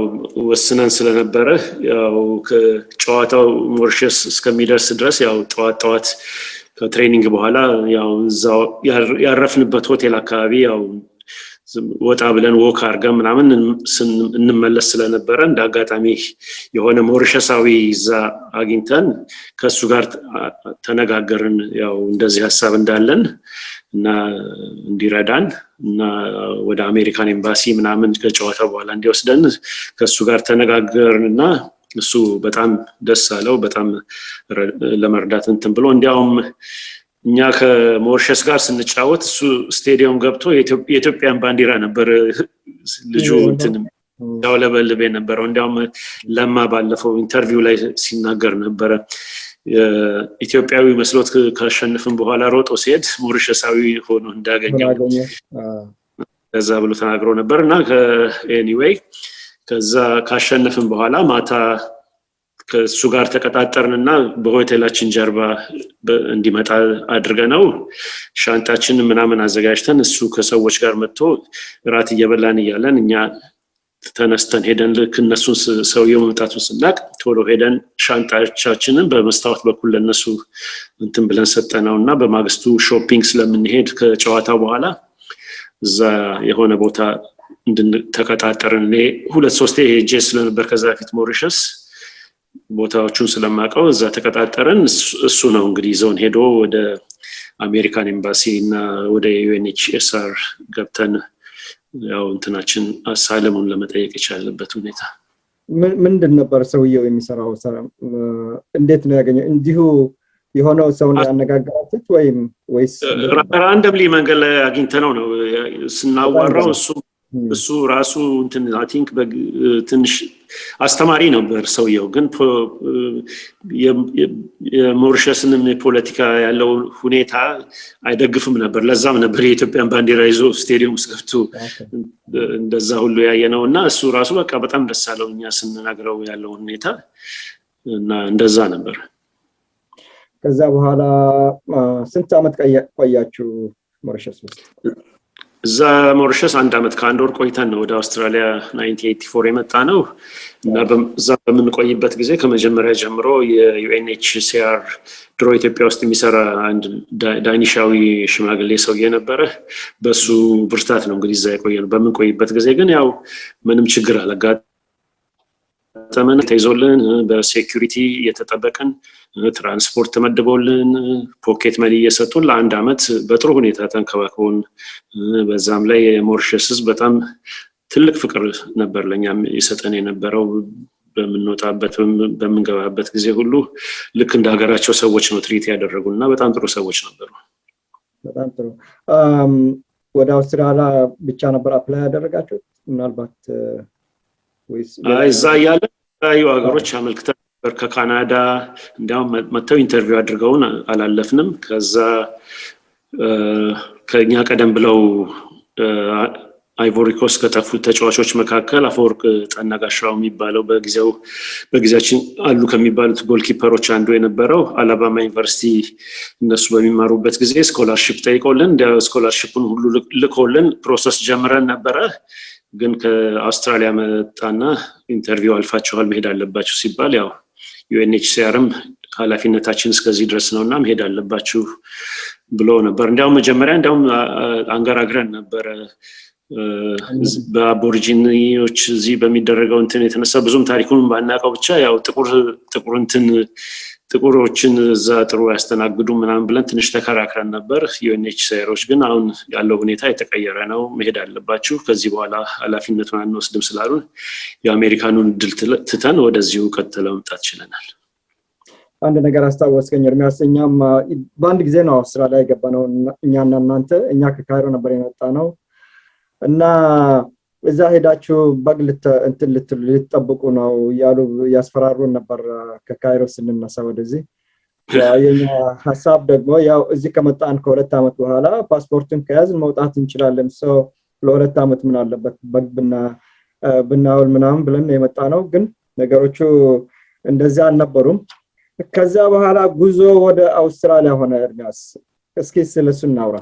ወስነን ስለነበረ ያው ከጨዋታው ሞሪሸስ እስከሚደርስ ድረስ ያው ጠዋት ከትሬኒንግ በኋላ ያው እዛው ያረፍንበት ሆቴል አካባቢ ያው ወጣ ብለን ወክ አድርገን ምናምን እንመለስ ስለነበረ እንዳጋጣሚ የሆነ ሞሪሸሳዊ እዛ አግኝተን ከሱ ጋር ተነጋገርን። ያው እንደዚህ ሐሳብ እንዳለን እና እንዲረዳን እና ወደ አሜሪካን ኤምባሲ ምናምን ከጨዋታ በኋላ እንዲወስደን ከሱ ጋር ተነጋገርንና እሱ በጣም ደስ አለው። በጣም ለመርዳት እንትን ብሎ እንዲያውም እኛ ከሞሪሸስ ጋር ስንጫወት እሱ ስቴዲየም ገብቶ የኢትዮጵያን ባንዲራ ነበር ልጁ እንትን ያውለበልብ የነበረው። እንዲያውም ለማ ባለፈው ኢንተርቪው ላይ ሲናገር ነበረ ኢትዮጵያዊ መስሎት ካሸነፍን በኋላ ሮጦ ሲሄድ ሞሪሸሳዊ ሆኖ እንዳገኘው ከዛ ብሎ ተናግሮ ነበር። እና ኤኒዌይ ከዛ ካሸነፍን በኋላ ማታ ከሱ ጋር ተቀጣጠርንና በሆቴላችን ጀርባ እንዲመጣ አድርገነው ሻንጣችን ምናምን አዘጋጅተን እሱ ከሰዎች ጋር መጥቶ ራት እየበላን እያለን እኛ ተነስተን ሄደን ልክ እነሱን ሰውየው መምጣቱን ስናቅ ቶሎ ሄደን ሻንጣዎቻችንን በመስታወት በኩል ለነሱ እንትን ብለን ሰጠነውና በማግስቱ ሾፒንግ ስለምንሄድ ከጨዋታው በኋላ እዛ የሆነ ቦታ እንድንተቀጣጠርን 2-3 ሄጄ ስለነበር ከዛ በፊት ሞሪሸስ ቦታዎቹን ስለማውቀው እዛ ተቀጣጠርን። እሱ ነው እንግዲህ ይዘውን ሄዶ ወደ አሜሪካን ኤምባሲ እና ወደ UNHCR ገብተን ያው እንትናችን አሳይለሙን ለመጠየቅ የቻለበት ሁኔታ። ምንድን ነበር ሰውየው የሚሰራው ስራ? እንዴት ነው ያገኘው? እንዲሁ የሆነው ሰው ነው ያነጋገራችሁት ወይስ ራንደምሊ መንገድ ላይ አግኝተነው ነው ስናዋራው? እሱ ራሱ እንትን አይ ቲንክ ትንሽ አስተማሪ ነበር ሰውየው፣ ግን የሞሪሸስንም የፖለቲካ ያለው ሁኔታ አይደግፍም ነበር። ለዛም ነበር የኢትዮጵያን ባንዲራ ይዞ ስቴዲየም ውስጥ ገብቶ እንደዛ ሁሉ ያየነው እና እሱ ራሱ በቃ በጣም ደስ አለው እኛ ስንናገረው ያለው ሁኔታ እና እንደዛ ነበር። ከዛ በኋላ ስንት ዓመት ቆያችሁ ሞሪሸስ ውስጥ? እዛ ሞሪሸስ 1 ዓመት ከ1 ወር ቆይተን ነው ወደ አውስትራሊያ 1984 የመጣ ነው እና እዛ በምንቆይበት ጊዜ ከመጀመሪያ ጀምሮ የUNHCR ድሮ ኢትዮጵያ ውስጥ የሚሰራ አንድ ዳኒሻዊ ሽማግሌ ሰውዬ ነበረ። በሱ ብርታት ነው እንግዲህ እዛ የቆየነው። በምንቆይበት ጊዜ ግን ያው ምንም ችግር አላጋጠመን። ተይዞልን በሴኩሪቲ እየተጠበቅን ትራንስፖርት ተመድቦልን ፖኬት መኒ እየሰጡን ለ1 ዓመት በጥሩ ሁኔታ ተንከባክበውን፣ በዛም ላይ የሞሪሸስ ህዝብ በጣም ትልቅ ፍቅር ነበር ለኛም ይሰጠን የነበረው። በምንወጣበት በምንገባበት ጊዜ ሁሉ ልክ እንደ ሀገራቸው ሰዎች ነው ትሪት ያደረጉና በጣም ጥሩ ሰዎች ነበሩ። በጣም ጥሩ። ወደ አውስትራሊያ ብቻ ነበር አፕላይ ያደረጋችሁት ምናልባት ወይስ? እዛ ያለ ታዩ ሀገሮች አመልክተን ከካናዳ እንዲያውም መተው ኢንተርቪው አድርገውን አላለፍንም። ከዛ ከኛ ቀደም ብለው አይቮሪ ኮስት ከጠፉት ተጫዋቾች መካከል አፈወርቅ ጠናጋሻው የሚባለው በጊዜያችን አሉ ከሚባሉት ጎልኪፐሮች አንዱ የነበረው አላባማ ዩኒቨርሲቲ እነሱ በሚማሩበት ጊዜ ስኮላርሺፕ ጠይቀውልን ስኮላርሺፑን ሁሉ ልኮልን ፕሮሰስ ጀምረን ነበረ። ግን ከአውስትራሊያ መጣና ኢንተርቪው አልፋችኋል መሄድ አለባችሁ ሲባል ያው UNHCRም ኃላፊነታችን እስከዚህ ድረስ ነውና መሄድ አለባችሁ ብሎ ነበር። እንዲያውም መጀመሪያ አንገራግረን ነበረ በአቦሪጂኒዎች እዚህ በሚደረገው እንትን የተነሳ ብዙም ታሪኩን ባናውቀው ብቻ ያው ጥቁሮችን እዛ ጥሩ ያስተናግዱ ምናምን ብለን ትንሽ ተከራክረን ነበር። UNHCRዎች ግን አሁን ያለው ሁኔታ የተቀየረ ነው፣ መሄድ አለባችሁ፣ ከዚህ በኋላ ኃላፊነቱን አንወስድም ስላሉን የአሜሪካኑን እድል ትተን ወደዚሁ ቀጥለን መምጣት ችለናል። አንድ ነገር አስታወስከኝ ኤርሚያስ፣ እኛም በአንድ ጊዜ ነው አውስትራሊያ የገባነው እኛና እናንተ። እኛ ከካይሮ ነበር የመጣ ነው እና እዛ ሄዳችሁ በግ ልትጠብቁ ነው እያሉ ያስፈራሩን ነበር ከካይሮ ስንነሳ ወደዚህ። የኛ ሀሳብ ደግሞ ያው እዚህ ከመጣን ከ2 ዓመት በኋላ ፓስፖርቱን ከያዝን መውጣት እንችላለን፣ ሰው ለ2 ዓመት ምን አለበት በግ ብናውል ምናምን ብለን የመጣ ነው። ግን ነገሮቹ እንደዛ አልነበሩም። ከዛ በኋላ ጉዞ ወደ አውስትራሊያ ሆነ። ኤርሚያስ እስኪ ስለሱ እናውራ።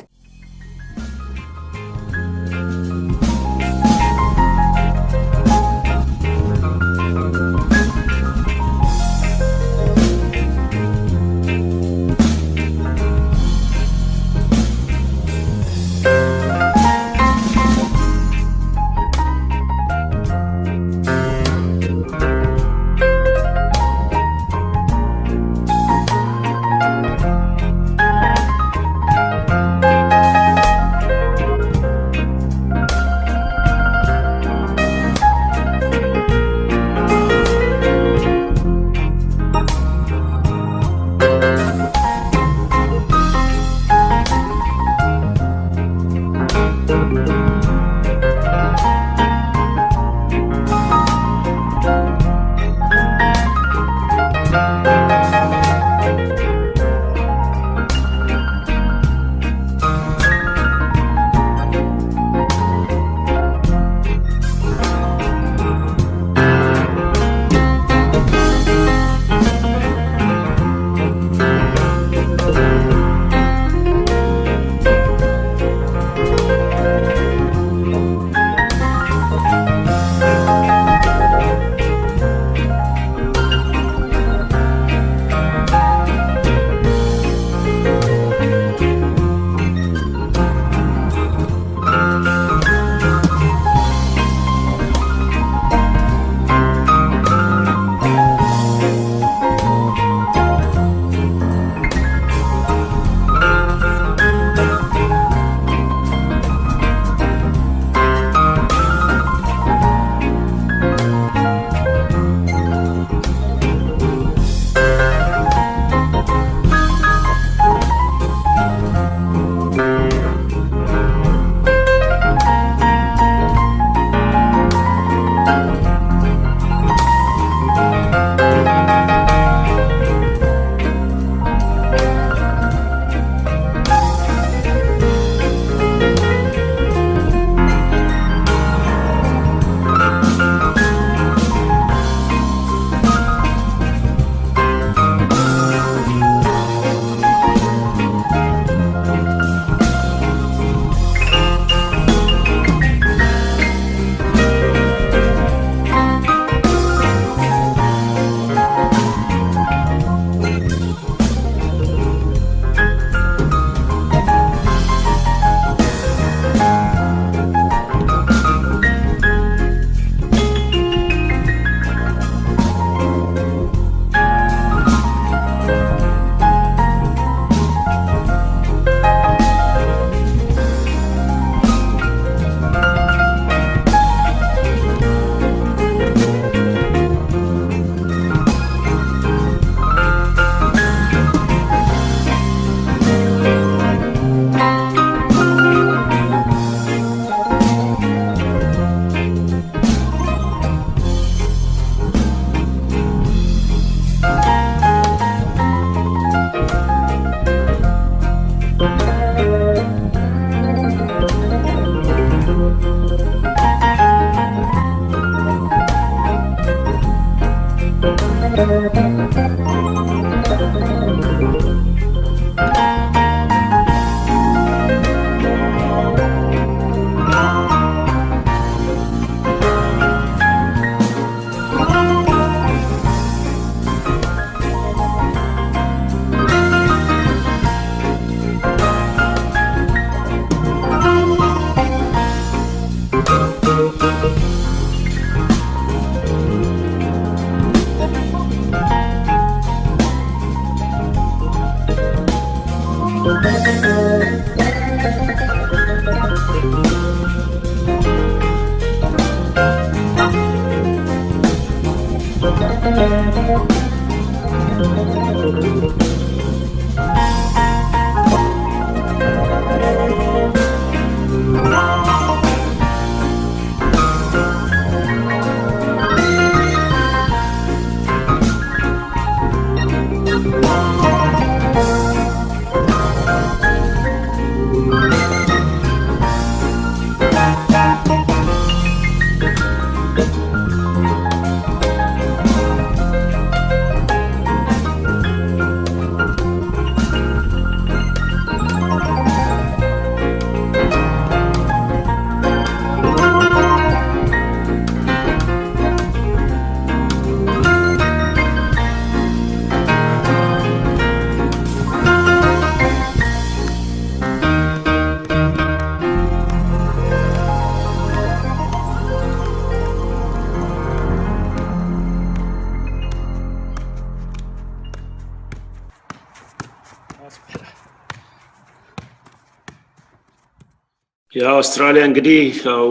የአውስትራሊያ እንግዲህ ያው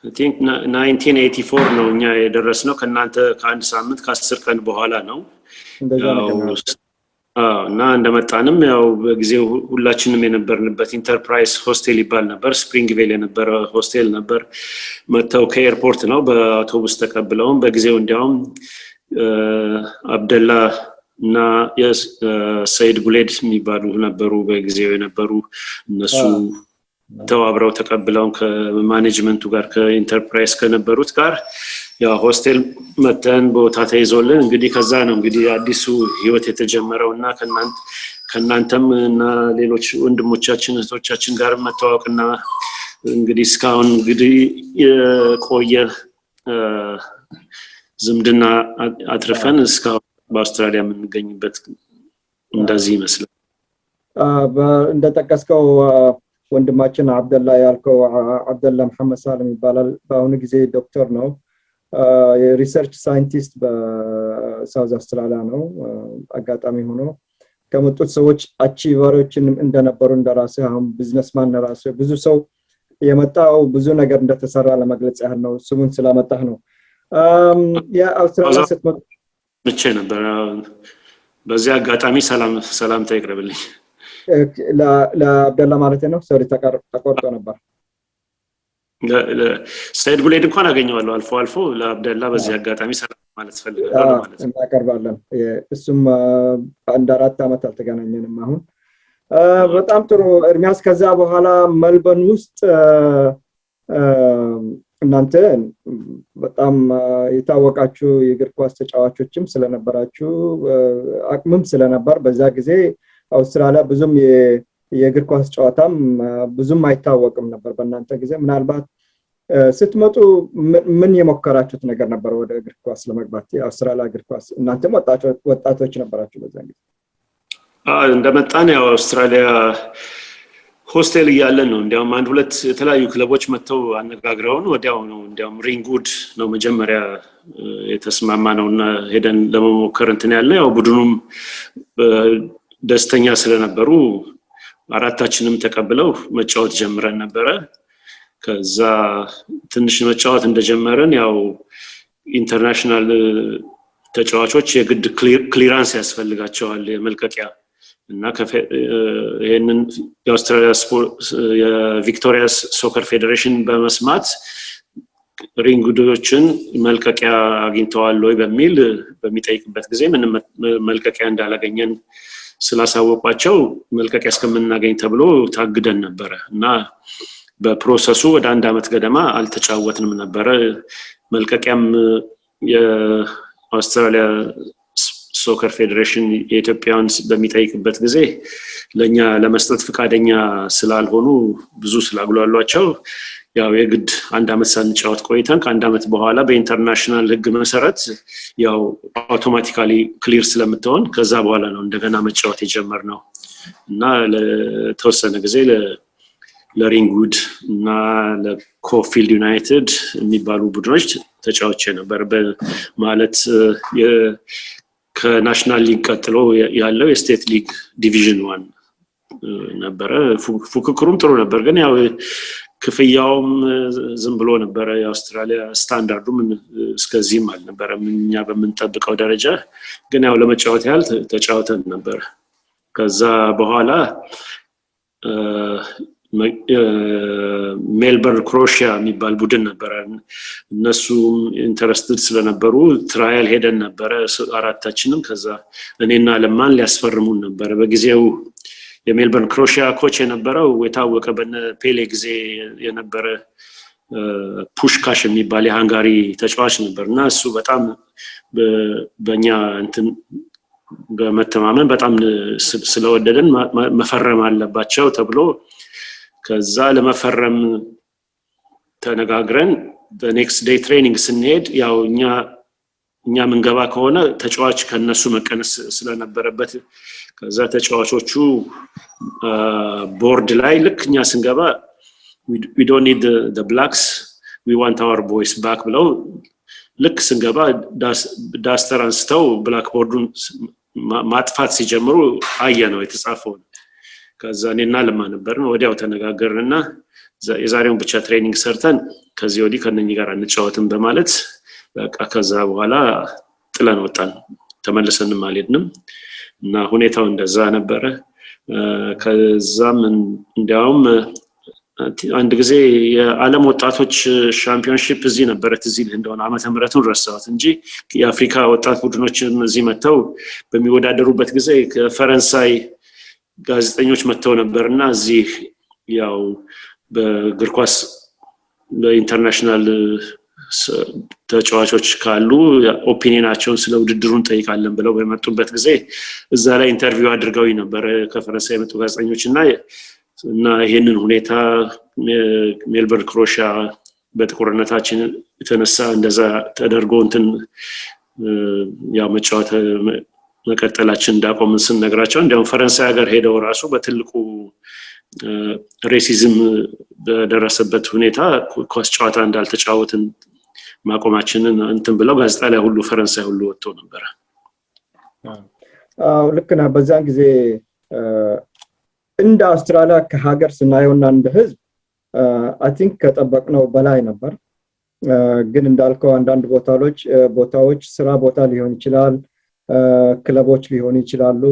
I think 1984 ነው እኛ የደረስነው ከናንተ ከአንድ ሳምንት ከ10 ቀን በኋላ ነው እና እንደመጣንም ያው በጊዜው ሁላችንም የነበርንበት ኢንተርፕራይዝ ሆስቴል ይባል ነበር ስፕሪንግቬል የነበረ ሆስቴል ነበር መተው ከኤርፖርት ነው በአውቶቡስ ተቀብለው በጊዜው እንዲያውም አብደላ እና ሰይድ ጉሌድ የሚባሉ ነበሩ በጊዜው የነበሩ እነሱ ተዋብረው ተቀብለው ከማኔጅመንቱ ጋር ከኢንተርፕራይዝ ከነበሩት ጋር ያ ሆስቴል መተን ቦታ ተይዞልን እንግዲህ ከዛ ነው እንግዲህ አዲሱ ህይወት የተጀመረውና ከናንተም እና ሌሎች ወንድሞቻችን እህቶቻችን ጋር መተዋወቅና እንግዲህ እስካሁን እንግዲህ የቆየ ዝምድና አትርፈን እስካሁን በአውስትራሊያ የምንገኝበት እንደዚህ ይመስላል እንደተጠቀስከው ወንድማችን አብደላ ያልከው አብደላ መሐመድ ሳለም ይባላል በአሁኑ ጊዜ ዶክተር ነው የሪሰርች ሳይንቲስት በሳውዝ አውስትራሊያ ነው አጋጣሚ ሆኖ ከመጡት ሰዎች አቺቨሮችን እንደነበሩ እንደራሴ አሁን ቢዝነስማን ራሱ ብዙ ሰው የመጣው ብዙ ነገር እንደተሰራ ለመግለጽ ያህል ነው ስሙን ስለመጣህ ነው የአውስትራሊያ ስትመጡ ብቻ ነበር በዚህ አጋጣሚ ሰላም ታይቅርብልኝ ለአብደላ ማለት ነው ሶሪ ተቆርጦ ነበር ሰይድ ጉሌድ እንኳን አገኘዋለሁ አልፎ ለአብደላ በዚህ አጋጣሚ ሰላም ማለት ፈልጋለሁ ማለት ነው እናቀርባለን እሱም አንድ 4 አመት አልተገናኘንም አሁን በጣም ጥሩ እርሚያስ ከዛ በኋላ መልበን ውስጥ እናንተ በጣም የታወቃችሁ የእግር ኳስ ተጫዋቾችም ስለነበራችሁ አቅምም ስለነበር በዛ ጊዜ አውስትራሊያ ብዙም የእግር ኳስ ጨዋታም ብዙም አይታወቅም ነበር በእናንተ ጊዜ ምናልባት ስትመጡ ምን የሞከራችሁት ነገር ነበር ወደ እግር ኳስ ለመግባት የአውስትራሊያ እግር ኳስ እናንተም ወጣቶች ነበራችሁ በዛ ጊዜ እንደመጣን ያው አውስትራሊያ ሆስቴል እያለን ነው እንዲያውም አንድ ሁለት የተለያዩ ክለቦች መተው አነጋግረውን ወዲያው ነው እንዲያውም ሪንግውድ ነው መጀመሪያ የተስማማ ነውና ሄደን ለመሞከር እንትን ያለ ያው ቡድኑም ደስተኛ ስለነበሩ አራታችንም ተቀብለው መጫወት ጀምረን ነበር ከዛ ትንሽ መጫወት እንደጀመረን ያው ኢንተርናሽናል ተጫዋቾች የግድ ክሊራንስ ያስፈልጋቸዋል የመልቀቂያ እና ይሄንን የአውስትራሊያ የቪክቶሪያ ሶከር ፌዴሬሽን በመስማት ሪንግውዶችን መልቀቂያ አግኝተዋል ወይ በሚል በሚጠይቅበት ጊዜ ምንም መልቀቂያ እንዳላገኘን ስላሳወቋቸው መልቀቂያ እስከምናገኝ ተብሎ ታግደን ነበር እና በፕሮሰሱ ወደ 1 አመት ገደማ አልተጫወትንም ነበር መልቀቂያም የአውስትራሊያ ሶከር ፌዴሬሽን የኢትዮጵያን በሚጠይቅበት ጊዜ ለኛ ለመስጠት ፍቃደኛ ስላልሆኑ ብዙ ስላግሏሏቸው ያው የግድ 1 አመት ሳንጫወት ቆይተን ከ1 አመት በኋላ በኢንተርናሽናል ህግ መሰረት ያው አውቶማቲካሊ ክሊር ስለምትሆን ከዛ በኋላ ነው እንደገና መጫወት የጀመርነው እና ለተወሰነ ጊዜ ለሪንግውድ እና ለኮፊልድ ዩናይትድ የሚባሉ ቡድኖች ተጫውቼ ነበር ማለት ከናሽናል ሊግ ቀጥሎ ያለው የስቴት ሊግ ዲቪዥን 1 ነበረ። ፉክክሩም ጥሩ ነበር፣ ግን ያው ክፍያውም ዝም ብሎ ነበረ። የአውስትራሊያ ስታንዳርዱም እስከዚህም አልነበረም እኛ በምንጠብቀው ደረጃ። ግን ያው ለመጫወት ያህል ተጫውተን ነበረ። ከዛ በኋላ ሜልበርን ክሮሺያ የሚባል ቡድን ነበረ። እነሱም ኢንተረስትድ ስለነበሩ ትራያል ሄደን ነበረ አራታችንም። ከዛ እኔና ለማን ሊያስፈርሙን ነበረ። በጊዜው የሜልበርን ክሮሺያ ኮች የነበረው የታወቀ በነ ፔሌ ጊዜ የነበረ ፑሽካሽ የሚባል የሃንጋሪ ተጫዋች ነበር እና እሱ በጣም በእኛ እንትን በመተማመን በጣም ስለወደደን መፈረም አለባቸው ተብሎ ከዛ ለመፈረም ተነጋግረን በኔክስት ዴይ ትሬኒንግ ስንሄድ ያው እኛ ምንገባ ከሆነ ተጫዋች ከነሱ መቀነስ ስለነበረበት ከዛ ተጫዋቾቹ ቦርድ ላይ ልክ እኛ ስንገባ we don't need the blacks, we want our boys back ብለው ልክ ስንገባ ዳስተር አንስተው ብላክቦርዱን ማጥፋት ሲጀምሩ አየ ነው የተጻፈው። ከዛ እኔና ለማ ነበርን ወዲያው ተነጋገርንና የዛሬውን ብቻ ትሬኒንግ ሰርተን ከዚህ ወዲህ ከነኚህ ጋር እንጫወትም በማለት በቃ ከዛ በኋላ ጥለን ወጣን። ተመልሰንም አልሄድንም እና ሁኔታው እንደዛ ነበረ። ከዛም እንዲያውም አንድ ጊዜ የዓለም ወጣቶች ሻምፒዮንሺፕ እዚህ ነበረ። እዚህ እንደሆነ ዓመተ ምህረቱን ረሳሁት እንጂ የአፍሪካ ወጣት ቡድኖችን እዚህ መተው በሚወዳደሩበት ጊዜ ከፈረንሳይ ጋዜጠኞች መተው ነበርና እዚህ ያው በእግር ኳስ በኢንተርናሽናል ተጫዋቾች ካሉ ኦፒኒየናቸውን ስለ ውድድሩን ጠይቃለን ብለው በመጡበት ጊዜ እዛ ላይ ኢንተርቪው አድርገውኝ ነበር ከፈረንሳይ የመጡ ጋዜጠኞች እና ይሄንን ሁኔታ ሜልበርን ክሮሺያ በጥቁርነታችን የተነሳ እንደዛ ተደርጎ እንትን ያው መጫወት መቀጠላችን እንዳቆምን ስንነግራቸው እንዲያውም ፈረንሳይ ሀገር ሄደው ራሱ በትልቁ ሬሲዝም በደረሰበት ሁኔታ ኳስ ጨዋታ እንዳልተጫወትን ማቆማችንን እንትን ብለው ጋዜጣ ላይ ሁሉ ፈረንሳይ ሁሉ ወጥቶ ነበር። ልክ ነህ። በዛን ጊዜ እንደ አውስትራሊያ ከሀገር ስናየውና እንደ ህዝብ አይ ቲንክ ከጠበቅነው በላይ ነበር። ግን እንዳልከው አንዳንድ ቦታዎች ስራ ቦታ ሊሆን ይችላል፣ ክለቦች ሊሆኑ ይችላሉ።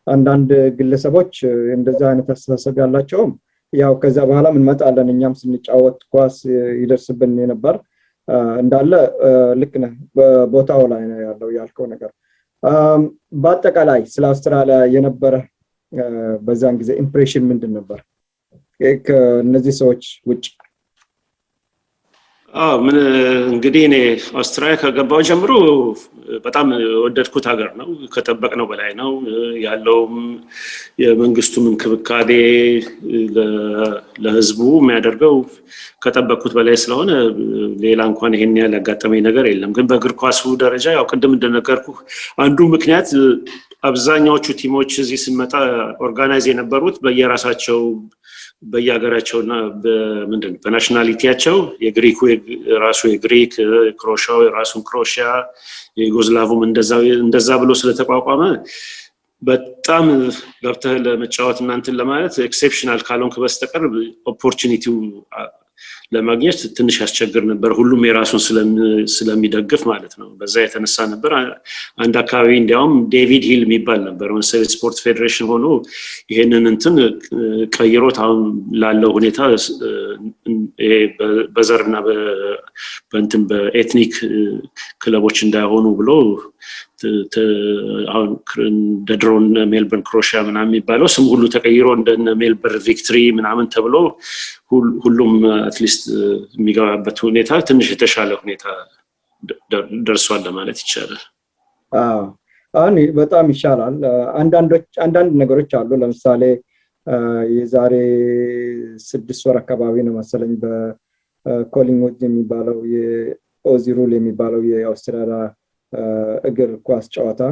አንዳንድ ግለሰቦች እንደዛ አይነት አስተሳሰብ ያላቸውም ያው ከዛ በኋላ እንመጣለን እኛም ስንጫወት ኳስ ይደርስብን ነበር እንዳለ ልክ ነህ። በቦታው ላይ ነው ያለው ያልከው ነገር። በአጠቃላይ ስለ አውስትራሊያ የነበረ በዛን ጊዜ ኢምፕሬሽን ምንድን ነበር ከነዚህ ሰዎች ውጭ? ምን እንግዲህ እኔ አውስትራሊያ ከገባው ጀምሮ በጣም ወደድኩት ሀገር ነው። ከጠበቅነው በላይ ነው ያለውም የመንግስቱም እንክብካቤ ለህዝቡ የሚያደርገው ከጠበቅኩት በላይ ስለሆነ ሌላ እንኳን ይሄን ያህል ያጋጠመኝ ነገር የለም። ግን በእግር ኳሱ ደረጃ ያው ቅድም እንደነገርኩ አንዱ ምክንያት አብዛኛዎቹ ቲሞች እዚህ ስንመጣ ኦርጋናይዝ የነበሩት በየራሳቸው በየሀገራቸውና በናሽናሊቲያቸው የግሪኩ ራሱ የግሪክ፣ ክሮሻው የራሱን ክሮሺያ፣ የዩጎዝላቭም እንደዛ ብሎ ስለተቋቋመ በጣም ገብተህ ለመጫወት እናንተን ለማለት ኤክሴፕሽናል ካልሆንክ በስተቀር ኦፖርቹኒቲው ለማግኘት ትንሽ ያስቸግር ነበር። ሁሉም የራሱን ስለሚደግፍ ማለት ነው። በዛ የተነሳ ነበር አንድ አካባቢ እንዲያውም ዴቪድ ሂል የሚባል ነበር መሰለኝ ስፖርት ፌዴሬሽን ሆኖ ይሄንን እንትን ቀይሮት አሁን ላለው ሁኔታ በዘርና በእንትን በኤትኒክ ክለቦች እንዳይሆኑ ብሎ አሁን ደድሮን ሜልበርን ክሮሺያ ምናምን የሚባለው ስም ሁሉ ተቀይሮ እንደ ሜልበርን ቪክትሪ ምናምን ተብሎ ሁሉም አትሊስት የሚገባበት ሁኔታ ትንሽ የተሻለ ሁኔታ ደርሷል ለማለት ይቻላል። አሁን በጣም ይሻላል። አንዳንድ ነገሮች አሉ። ለምሳሌ የዛሬ 6 ወር አካባቢ ነው መሰለኝ በኮሊንግውድ የሚባለው የኦዚ ሩል የሚባለው የአውስትራሊያ እግር ኳስ ጨዋታ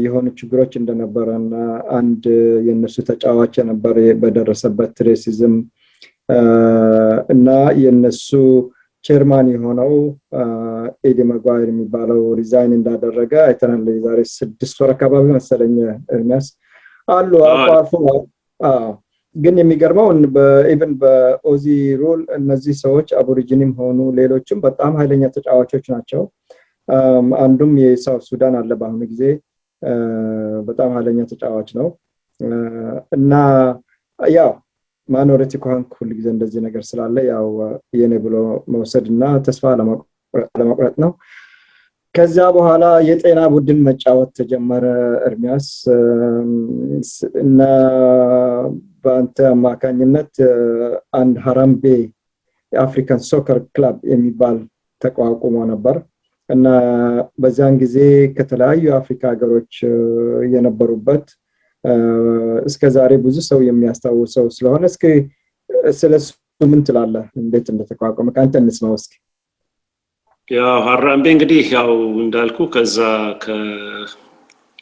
የሆኑ ችግሮች እንደነበረና አንድ የነሱ ተጫዋች ነበር በደረሰበት ሬሲዝም እና የነሱ ቼርማን የሆነው ኤዲ መጓየር የሚባለው ሪዛይን እንዳደረገ አይተናል። የዛሬ 6 ወር አካባቢ መሰለኝ እርሚያስ አሉ ግን የሚገርመው ኢቭን በኦዚ ሩል እነዚህ ሰዎች አቦሪጂኒም ሆኑ ሌሎችም በጣም ኃይለኛ ተጫዋቾች ናቸው። አንዱም የሳውት ሱዳን አለ በአሁኑ ጊዜ በጣም ኃይለኛ ተጫዋች ነው እና ያው ማኖሪቲ ኮንክ ሁሉ ጊዜ እንደዚህ ነገር ስላለ ያው የኔ ብሎ መውሰድና ተስፋ ለመቁረጥ ነው። ከዛ በኋላ የጤና ቡድን መጫወት ተጀመረ ኤርሚያስ እና በአንተ አማካኝነት አንድ ሀራምቤ የአፍሪካን ሶከር ክለብ የሚባል ተቋቁሞ ነበር እና በዛን ጊዜ ከተለያዩ የአፍሪካ ሀገሮች የነበሩበት እስከ ዛሬ ብዙ ሰው የሚያስታውሰው ስለሆነ እስኪ ስለሱ ምን ትላለህ? እንዴት እንደተቋቋመ ካንተ እንስማው እስኪ። ያው ሀራምቤ እንግዲህ ያው እንዳልኩ ከዛ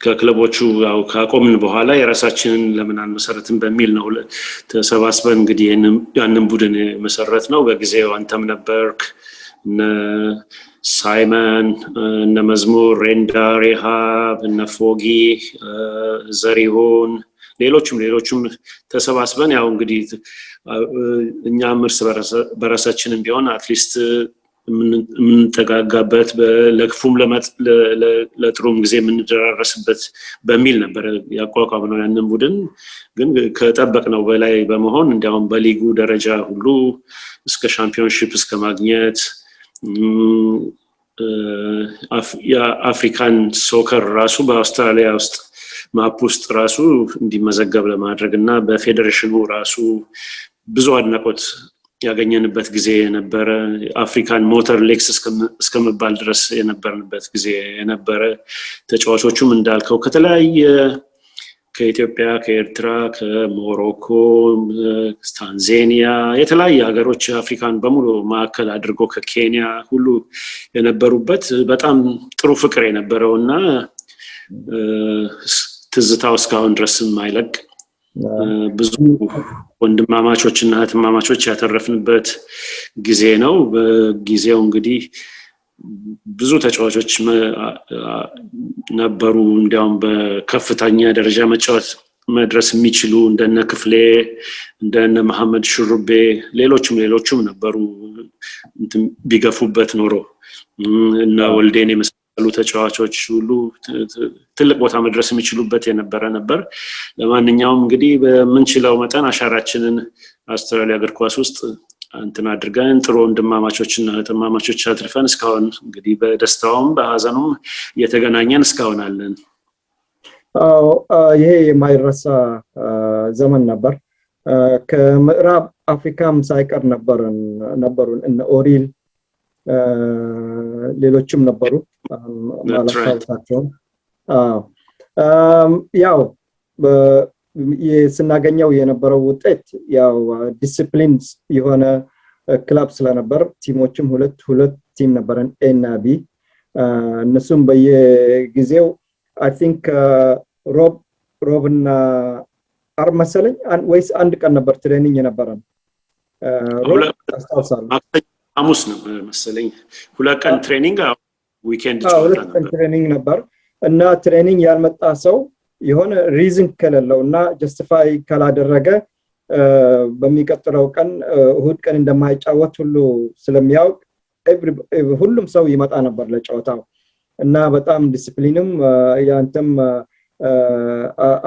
ከክለቦቹ ያው ካቆምን በኋላ የራሳችንን ለምን አንመሰረትም በሚል ነው ተሰባስበን እንግዲህ ያንን ቡድን መሰረት ነው። በጊዜው አንተም ነበርክ እነ ሳይመን እነ መዝሙር ሬንዳ ሬሃብ እነ ፎጊ ዘሪሁን ሌሎችም ተሰባስበን ያው እንግዲህ እኛም እርስ በራሳችንም ቢሆን አትሊስት የምንተጋጋበት ለክፉም ለጥሩም ጊዜ የምንደራረስበት በሚል ነበር ያቋቋምነው ያንን ቡድን። ግን ከጠበቅነው በላይ በመሆን እንዲያውም በሊጉ ደረጃ ሁሉ እስከ ሻምፒዮንሺፕ እስከ ማግኘት የአፍሪካን ሶከር ራሱ በአውስትራሊያ ውስጥ ማፕ ውስጥ ራሱ እንዲመዘገብ ለማድረግ እና በፌዴሬሽኑ ራሱ ብዙ አድናቆት ያገኘንበት ጊዜ የነበረ አፍሪካን ሞተር ሌክስ እስከመባል ድረስ የነበርንበት ጊዜ የነበረ ተጫዋቾቹም እንዳልከው ከተለያየ ከኢትዮጵያ ከኤርትራ ከሞሮኮ ታንዛኒያ የተለያየ ሀገሮች አፍሪካን በሙሉ ማዕከል አድርጎ ከኬንያ ሁሉ የነበሩበት በጣም ጥሩ ፍቅር የነበረውና ትዝታው እስካሁን ድረስም አይለቅ ብዙ ወንድማማቾችና እህትማማቾች ያተረፍንበት ጊዜ ነው። በጊዜው እንግዲህ ብዙ ተጫዋቾች ነበሩ እንዲያውም በከፍተኛ ደረጃ መጫወት መድረስ የሚችሉ እንደነ ክፍሌ እንደነ መሐመድ ሽሩቤ ሌሎችም ነበሩ ቢገፉበት ኖሮ እና ወልዴን የመሰሉ ተጫዋቾች ሁሉ ትልቅ ቦታ መድረስ የሚችሉበት የነበረ ነበር። ለማንኛውም እንግዲህ በምንችለው መጠን አሻራችንን አውስትራሊያ እግር ኳስ ውስጥ እንትን አድርገን ጥሩ ወንድማማቾችና እህትማማቾች አትርፈን እስካሁን እንግዲህ በደስታውም በሀዘኑም እየተገናኘን እስካሁን አለን። ይሄ የማይረሳ ዘመን ነበር። ከምዕራብ አፍሪካም ሳይቀር ነበሩን እነ ኦሪል ሌሎችም ነበሩ ማለታቸው። ያው ስናገኘው የነበረው ውጤት ያው ዲሲፕሊን የሆነ ክለብ ስለነበር ቲሞችም ሁለት ቲም ነበረን ኤ እና ቢ። እነሱም በየጊዜው አይ ቲንክ ሮብና አርብ መሰለኝ ወይስ አንድ ቀን ነበር ትሬኒንግ የነበረን። ሮብ አስታውሳለሁ ሐሙስ ነው መሰለኝ ሁለት ቀን ትሬኒንግ ዊኬንድ ትሬኒንግ ነበር እና ትሬኒንግ ያልመጣ ሰው የሆነ ሪዝን ከሌለውና ጀስቲፋይ ካላደረገ በሚቀጥለው ቀን እሁድ ቀን እንደማይጫወት ሁሉ ስለሚያውቅ ሁሉም ሰው ይመጣ ነበር ለጨዋታው እና በጣም ዲሲፕሊንም ያንተም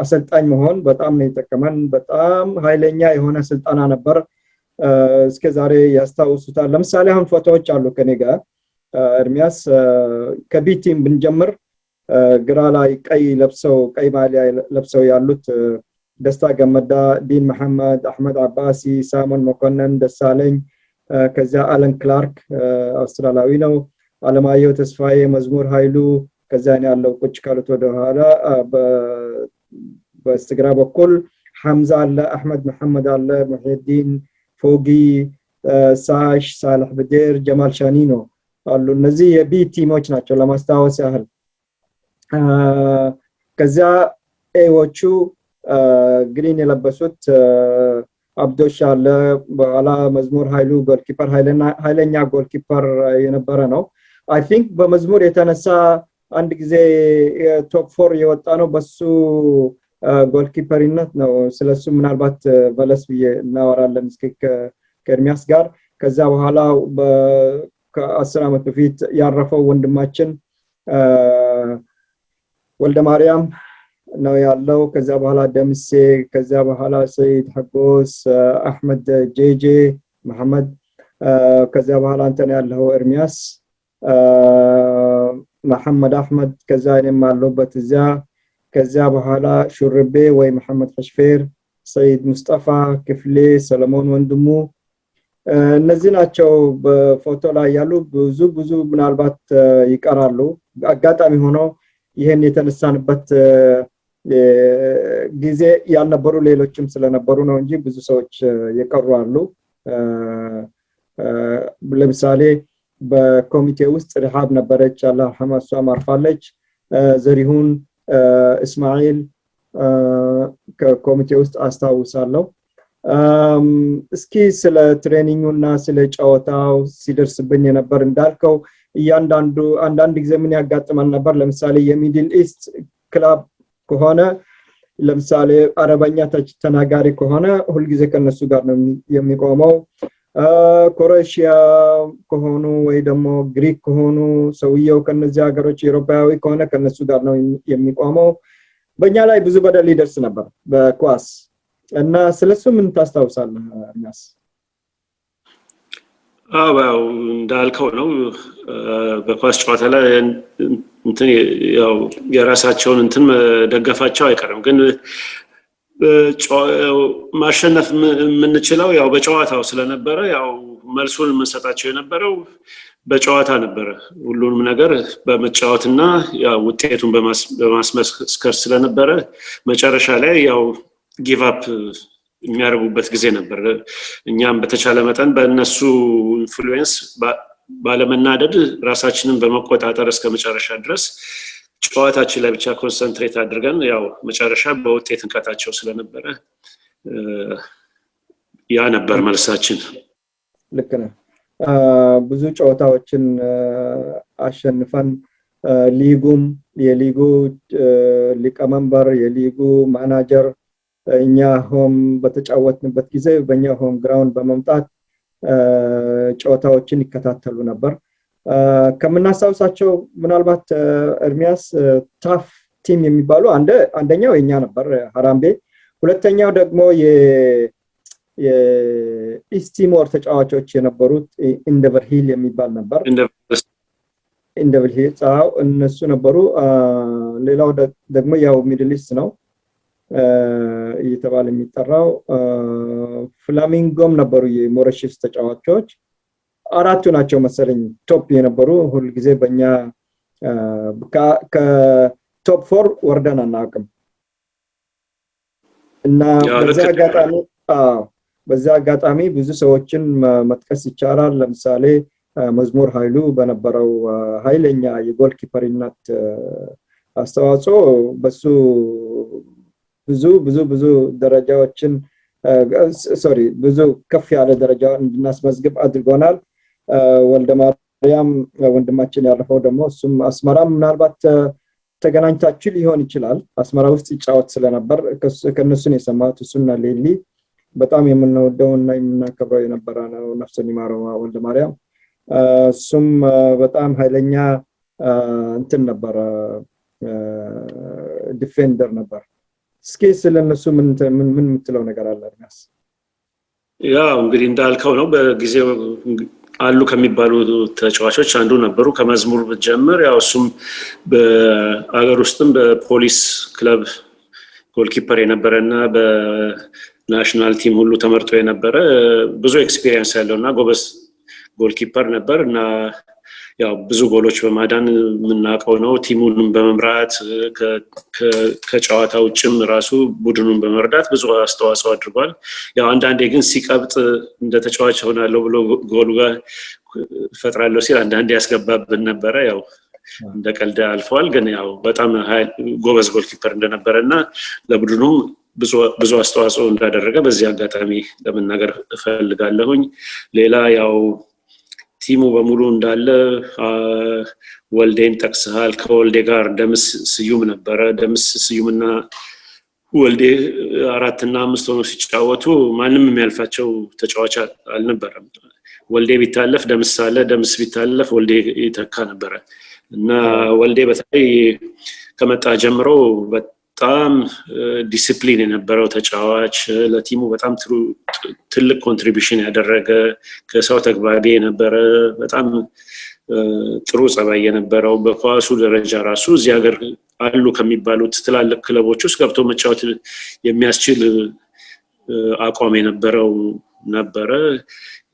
አሰልጣኝ መሆን በጣም ነው የጠቀመን። በጣም ኃይለኛ የሆነ ስልጠና ነበር። እስከ ዛሬ ያስታውሱታል። ለምሳሌ አሁን ፎቶዎች አሉ ከኔ ጋር ኤርሚያስ ከቢ ቲም ብንጀምር ግራ ላይ ቀይ ማሊያ ለብሰው ያሉት ደስታ ገመዳ፣ ዲን መሐመድ፣ አህመድ አባሲ፣ ሳሙን መኮንን፣ ደሳለኝ ከዛ አለን ክላርክ አውስትራሊያዊ ነው፣ አለማየሁ ተስፋዬ፣ መዝሙር ኃይሉ ከዛ ያለው ቁጭ ካሉት ወደ ኋላ በስተግራ በኩል ሐምዛ አለ፣ አህመድ መሐመድ አለ፣ ሙሂዲን ፎጊ፣ ሳሽ፣ ሳልህ በደር፣ ጀማል ሻኒኖ አሉ። እነዚህ የቢ ቲሞች ናቸው ለማስታወስ ያህል። ከዛ ኤዎቹ ግሪን የለበሱት አብዶሽ አለ፣ በኋላ መዝሙር ኃይሉ ጎልኪፐር ኃይለኛ ጎልኪፐር የነበረ ነው። አይ ቲንክ በመዝሙር የተነሳ አንድ ጊዜ ቶፕ 4 የወጣ ነው በሱ ጎልኪፐርነት ነው። ስለሱ ምናልባት በለስ ብዬ እናወራለን እስኪ ከኤርሚያስ ጋር። ከዛ በኋላ ከ10 ዓመት በፊት ያረፈው ወንድማችን ወልደ ማርያም ነው ያለው። ከዛ በኋላ ደምሴ፣ ከዛ በኋላ ሰይድ ሐጎስ፣ አህመድ ጄጄ መሐመድ፣ ከዛ በኋላ አንተ ነው ያለው ኤርሚያስ፣ መሐመድ አህመድ፣ ከዛ እኔም አለሁበት እዛ። ከዛ በኋላ ሹርቤ ወይ መሐመድ ሐሽፌር፣ ሰይድ ሙስጠፋ፣ ክፍሌ፣ ሰለሞን ወንድሙ፣ እነዚህ ናቸው በፎቶ ላይ ያሉ። ብዙ ምናልባት ይቀራሉ። አጋጣሚ ሆኖ ይሄን የተነሳንበት ጊዜ ያልነበሩ ሌሎችም ስለነበሩ ነው እንጂ ብዙ ሰዎች የቀሩ አሉ። ለምሳሌ በኮሚቴ ውስጥ ረሃብ ነበረች፣ አላህ ሐማሷ ማርፋለች። ዘሪሁን እስማኤል ከኮሚቴ ውስጥ አስታውሳለሁ። እስኪ ስለ ትሬኒንጉና ስለ ጨዋታው ሲደርስብን የነበር እንዳልከው እያንዳንዱ አንዳንድ ጊዜ ምን ያጋጥማል ነበር? ለምሳሌ የሚድል ኢስት ክለብ ከሆነ ለምሳሌ አረበኛ ተናጋሪ ከሆነ ሁሉ ጊዜ ከነሱ ጋር ነው የሚቆመው። ክሮኤሺያ ከሆኑ ወይ ደግሞ ግሪክ ከሆኑ ሰውየው ከነዚህ ሀገሮች አውሮፓዊ ከሆነ ከነሱ ጋር ነው የሚቆመው። በእኛ ላይ ብዙ በደል ይደርስ ነበር በኳስ እና ስለሱ ምን ታስታውሳለህ ኤርሚያስ? አዎ እንዳልከው ነው። በኳስ ጨዋታ ላይ እንትን ያው የራሳቸውን እንትን መደገፋቸው አይቀርም፣ ግን ማሸነፍ የምንችለው ያው በጨዋታው ስለነበረ ያው መልሱን የምንሰጣቸው የነበረው በጨዋታ ነበረ። ሁሉንም ነገር በመጫወትና ያው ውጤቱን በማስመስከር ስለነበረ መጨረሻ ላይ ያው ጊቭ አፕ የሚያረቡበት ጊዜ ነበር። እኛም በተቻለ መጠን በእነሱ ኢንፍሉዌንስ ባለመናደድ ራሳችንን በመቆጣጠር እስከ መጨረሻ ድረስ ጨዋታችን ላይ ብቻ ኮንሰንትሬት አድርገን ያው መጨረሻ በውጤት እንቀጣቸው ስለነበረ ያ ነበር መልሳችን። ልክ ነህ። ብዙ ጨዋታዎችን አሸንፈን የሊጉ ሊቀመንበር የሊጉ ማናጀር እኛ ሆም በተጫወትንበት ጊዜ በእኛ ሆም ግራውንድ በመምጣት ጨዋታዎችን ይከታተሉ ነበር። ከምናስታውሳቸው ምናልባት ኤርሚያስ ታፍ ቲም የሚባሉ አንደኛው የኛ ነበር ሃራምቤ፣ ሁለተኛው ደግሞ የኢስቲሞር ተጫዋቾች የነበሩት ኢንደቨር ሂል የሚባል ነበር። ኢንደቨር ሂል እነሱ ነበሩ። ሌላው ደግሞ ያው ሚድል ኢስት ነው እየተባለ የሚጠራው። ፍላሚንጎም ነበሩ የሞሪሸስ ተጫዋቾች። አራቱ ናቸው መሰለኝ ቶፕ የነበሩ። ሁሉ ጊዜ በእኛ ከቶፕ 4 ወርደን አናውቅም እና በዛ አጋጣሚ ብዙ ሰዎችን መጥቀስ ይቻላል። ለምሳሌ መዝሙር ኃይሉ በነበረው ኃይለኛ የጎል ኪፐርነት አስተዋጽኦ በሱ ብዙ ደረጃዎችን ብዙ ከፍ ያለ ደረጃ እንድናስመዝግብ አድርጎናል። ወልደ ማርያም ወንድማችን ያረፈው ደግሞ እሱም አስመራ ምናልባት ተገናኝታችሁ ሊሆን ይችላል። አስመራ ውስጥ ይጫወት ስለነበር ከነሱን የሰማሁት እሱና ሌሊ በጣም የምንወደውና የምናከብረው የነበረ ነው። ነፍሱን ይማረው ወልደ ማርያም። እሱም በጣም ኃይለኛ እንትን ነበር፣ ዲፌንደር ነበር። እስኪ ስለነሱ ምን የምትለው ነገር አለ ኤርሚያስ? ያው እንግዲህ እንዳልከው ነው በጊዜው አሉ ከሚባሉ ተጫዋቾች አንዱ ነበሩ። ከመዝሙር ብትጀምር ያው እሱም በአገር ውስጥም በፖሊስ ክለብ ጎልኪፐር የነበረና በናሽናል ቲም ሁሉ ተመርጦ የነበረ ብዙ ኤክስፒሪየንስ ያለውና ጎበዝ ጎልኪፐር ነበር እና ያው ብዙ ጎሎች በማዳን የምናውቀው ነው። ቲሙንም በመምራት ከጨዋታ ውጭም ራሱ ቡድኑን በመርዳት ብዙ አስተዋጽኦ አድርጓል። ያው አንዳንዴ ግን ሲቀብጥ እንደ ተጫዋች ሆናለሁ ብሎ ጎሉ ጋር ፈጥራለሁ ሲል አንዳንዴ ያስገባብን ነበረ። ያው እንደ ቀልድ አልፈዋል። ግን ያው በጣም ጎበዝ ጎልኪፐር እንደነበረና ለቡድኑም ብዙ አስተዋጽኦ እንዳደረገ በዚህ አጋጣሚ ለመናገር እፈልጋለሁኝ። ሌላ ያው ቲሙ በሙሉ እንዳለ ወልዴን ጠቅሰሃል። ከወልዴ ጋር ደምስ ስዩም ነበረ። ደምስ ስዩምና ወልዴ 4 እና 5 ሆኖ ሲጫወቱ ማንም የሚያልፋቸው ተጫዋች አልነበረም። ወልዴ ቢታለፍ ደምስ አለ፣ ደምስ ቢታለፍ ወልዴ ይተካ ነበር እና ወልዴ በተለይ ከመጣ ጀምሮ በጣም ዲሲፕሊን የነበረው ተጫዋች፣ ለቲሙ በጣም ትልቅ ኮንትሪቢዩሽን ያደረገ፣ ከሰው ተግባቢ የነበረ፣ በጣም ጥሩ ጸባይ የነበረው፣ በኳሱ ደረጃ ራሱ እዚህ ሀገር አሉ ከሚባሉት ትላልቅ ክለቦች ውስጥ ገብቶ መጫወት የሚያስችል አቋም የነበረው ነበረ።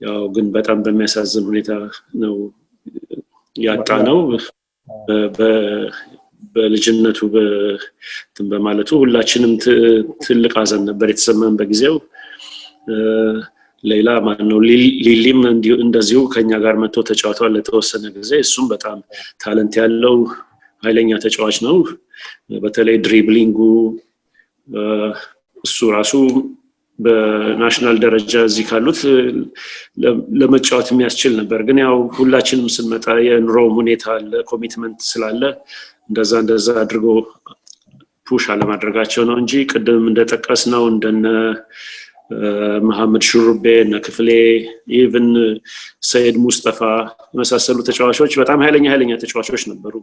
ያው ግን በጣም በሚያሳዝን ሁኔታ ነው ያጣነው። በልጅነቱ በማለቱ ሁላችንም ትልቅ ሀዘን ነበር የተሰማን በጊዜው። ሌላ ማነው ሊሊም እንደዚሁ ከኛ ጋር መጥቶ ተጫውቷል ለተወሰነ ጊዜ። እሱም በጣም ታለንት ያለው ኃይለኛ ተጫዋች ነው። በተለይ ድሪብሊንጉ እሱ ራሱ በናሽናል ደረጃ እዚህ ካሉት ለመጫወት የሚያስችል ነበር። ግን ያው ሁላችንም ስንመጣ የኑሮ ሁኔታ አለ፣ ኮሚትመንት ስላለ እንደዛ አድርጎ ፑሽ አለማድረጋቸው ነው እንጂ ቅድም እንደጠቀስነው እንደነ መሐመድ ሹሩቤ እና ክፍሌ ኢቭን ሰይድ ሙስጠፋ የመሳሰሉ ተጫዋቾች በጣም ኃይለኛ ተጫዋቾች ነበሩ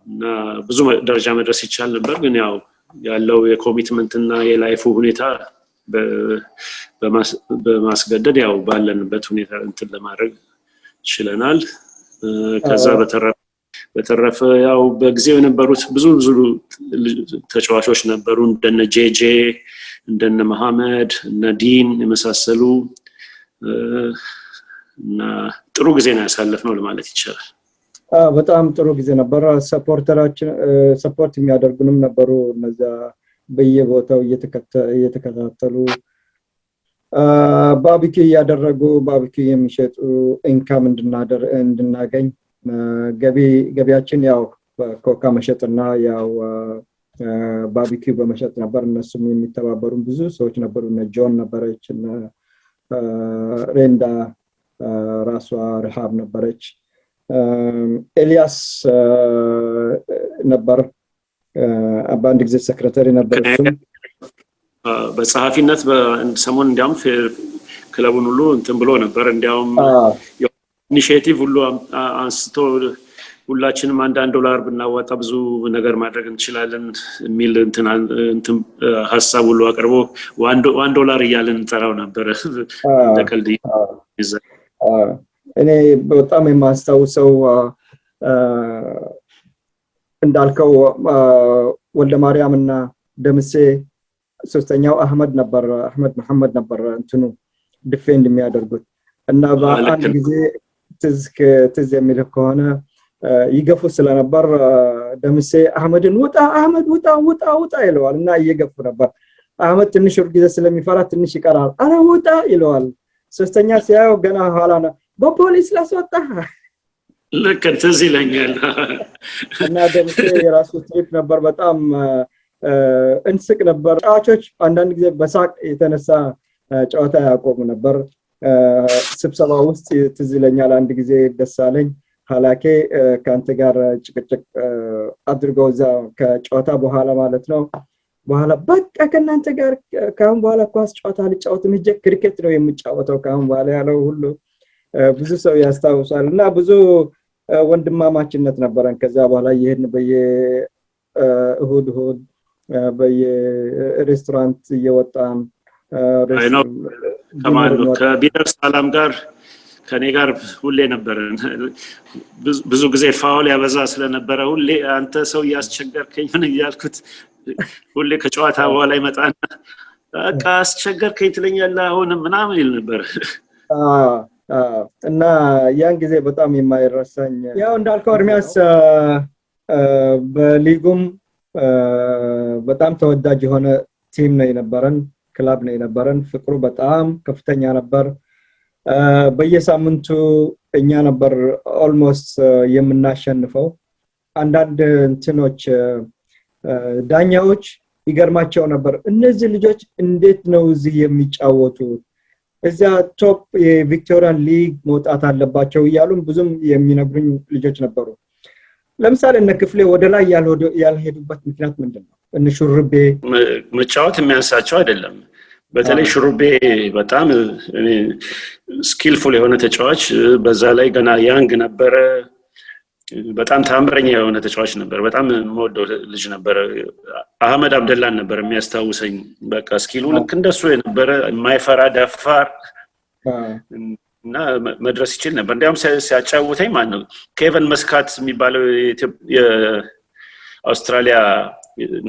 እና ብዙ ደረጃ መድረስ ይቻል ነበር። ግን ያው ያለው የኮሚትመንት እና የላይፉ ሁኔታ በማስገደድ ያው ባለንበት ሁኔታ እንትን ለማድረግ ችለናል። ከዛ በተረፈ ያው በጊዜው የነበሩት ብዙ ተጫዋቾች ነበሩ እንደነ ጄጄ፣ እንደነ መሐመድ፣ እነ ዲን የመሳሰሉ እና ጥሩ ጊዜ ነው ያሳለፍነው ለማለት ይቻላል። በጣም ጥሩ ጊዜ ነበር። ሰፖርት የሚያደርጉንም ነበሩ እነዛ በየቦታው እየተከታተሉ ባርቢኪው እያደረጉ ባርቢኪው የሚሸጡ ኢንካም እንድናገኝ ገቢያችን ያው ኮካ መሸጥና ያው ባርቢኪው በመሸጥ ነበር። እነሱም የሚተባበሩ ብዙ ሰዎች ነበሩ። እነ ጆን ነበረች፣ እነ ሬንዳ ራሷ ረሃብ ነበረች፣ ኤልያስ ነበር በአንድ ጊዜ ሰክሬታሪ ነበር። እሱም በጸሐፊነት በሰሞን እንዲያውም ክለቡን ሁሉ እንትን ብሎ ነበር። እንዲያውም ኢኒሺዬቲቭ ሁሉ አንስቶ ሁላችንም $1 ብናዋጣ ብዙ ነገር ማድረግ እንችላለን የሚል እንትን ሀሳብ ሁሉ አቅርቦ $1 እያልን እንጠራው ነበር እንደቀልድ። እኔ በጣም የማስታውሰው እንዳልከው ወልደ ማርያም እና ደምሴ፣ ሶስተኛው አህመድ መሐመድ ነበር እንትኑ ዲፌንድ የሚያደርጉት እና በአንድ ጊዜ ትዝ የሚልህ ከሆነ ይገፉ ስለነበር ደምሴ አህመድን አህመድ ውጣ ይለዋል እና እየገፉ ነበር። አህመድ ትንሽ ጊዜ ስለሚፈራ ትንሽ ይቀራል፣ አረ ውጣ ይለዋል። ሶስተኛ ሲያየው ገና ኋላ ነው በፖሊስ ላስወጣ። ልክ ትዝ ይለኛል። እና ደምሴ የራሱ ትሪክ ነበር። በጣም እንስቅ ነበር። ተጫዋቾች አንዳንድ ጊዜ በሳቅ የተነሳ ጨዋታ ያቆሙ ነበር። ስብሰባ ውስጥ ትዝ ይለኛል አንድ ጊዜ ደሳለኝ ሐላኬ ከአንተ ጋር ጭቅጭቅ አድርገው እዛ ከጨዋታ በኋላ ማለት ነው። በኋላ በቃ ከእናንተ ጋር ካሁን በኋላ ኳስ ጨዋታ አልጫወትም፣ ሂጄ ክሪኬት ነው የምጫወተው ካሁን በኋላ ያለው ሁሉ ብዙ ሰው ያስታውሳል። እና ብዙ ወንድማማችነት ነበረን። ከዛ በኋላ ይሄን በየእሁድ በየሬስቶራንት እየወጣን ከቢደር ሰላም ጋር ከኔ ጋር ሁሌ ነበረን። ብዙ ጊዜ ፋውል ያበዛ ስለነበረ ሁሌ አንተ ሰው ያስቸገርከኝ ምን እያልኩት ሁሌ ከጨዋታ በኋላ ይመጣና በቃ አስቸገርከኝ ትለኛለህ አሁንም ምናምን ይል ነበር። እና ያን ጊዜ በጣም የማይረሳኝ ያው እንዳልከው እርሚያስ በሊጉም በጣም ተወዳጅ የሆነ ቲም ነው የነበረን፣ ክለብ ነው የነበረን። ፍቅሩ በጣም ከፍተኛ ነበር። በየሳምንቱ እኛ ነበር ኦልሞስት የምናሸንፈው። አንዳንድ እንትኖች ዳኛዎች ይገርማቸው ነበር፣ እነዚህ ልጆች እንዴት ነው እዚህ የሚጫወቱት? እዚያ ቶፕ የቪክቶሪያን ሊግ መውጣት አለባቸው እያሉም ብዙም የሚነግሩኝ ልጆች ነበሩ። ለምሳሌ እነ ክፍሌ ወደ ላይ ያልሄዱበት ምክንያት ምንድነው? እነ ሹርቤ መጫወት የሚያንሳቸው አይደለም። በተለይ ሹርቤ በጣም ስኪልፉል የሆነ ተጫዋች፣ በዛ ላይ ገና ያንግ ነበረ። በጣም ታምረኛ የሆነ ተጫዋች ነበር። በጣም የምወደው ልጅ ነበር። አህመድ አብደላን ነበር የሚያስታውሰኝ። በቃ ስኪሉ ልክ እንደሱ የነበረ የማይፈራ ደፋር እና መድረስ ይችል ነበር። እንዲያውም ሲያጫውተኝ ማለት ነው ኬቨን መስካት የሚባለው የአውስትራሊያ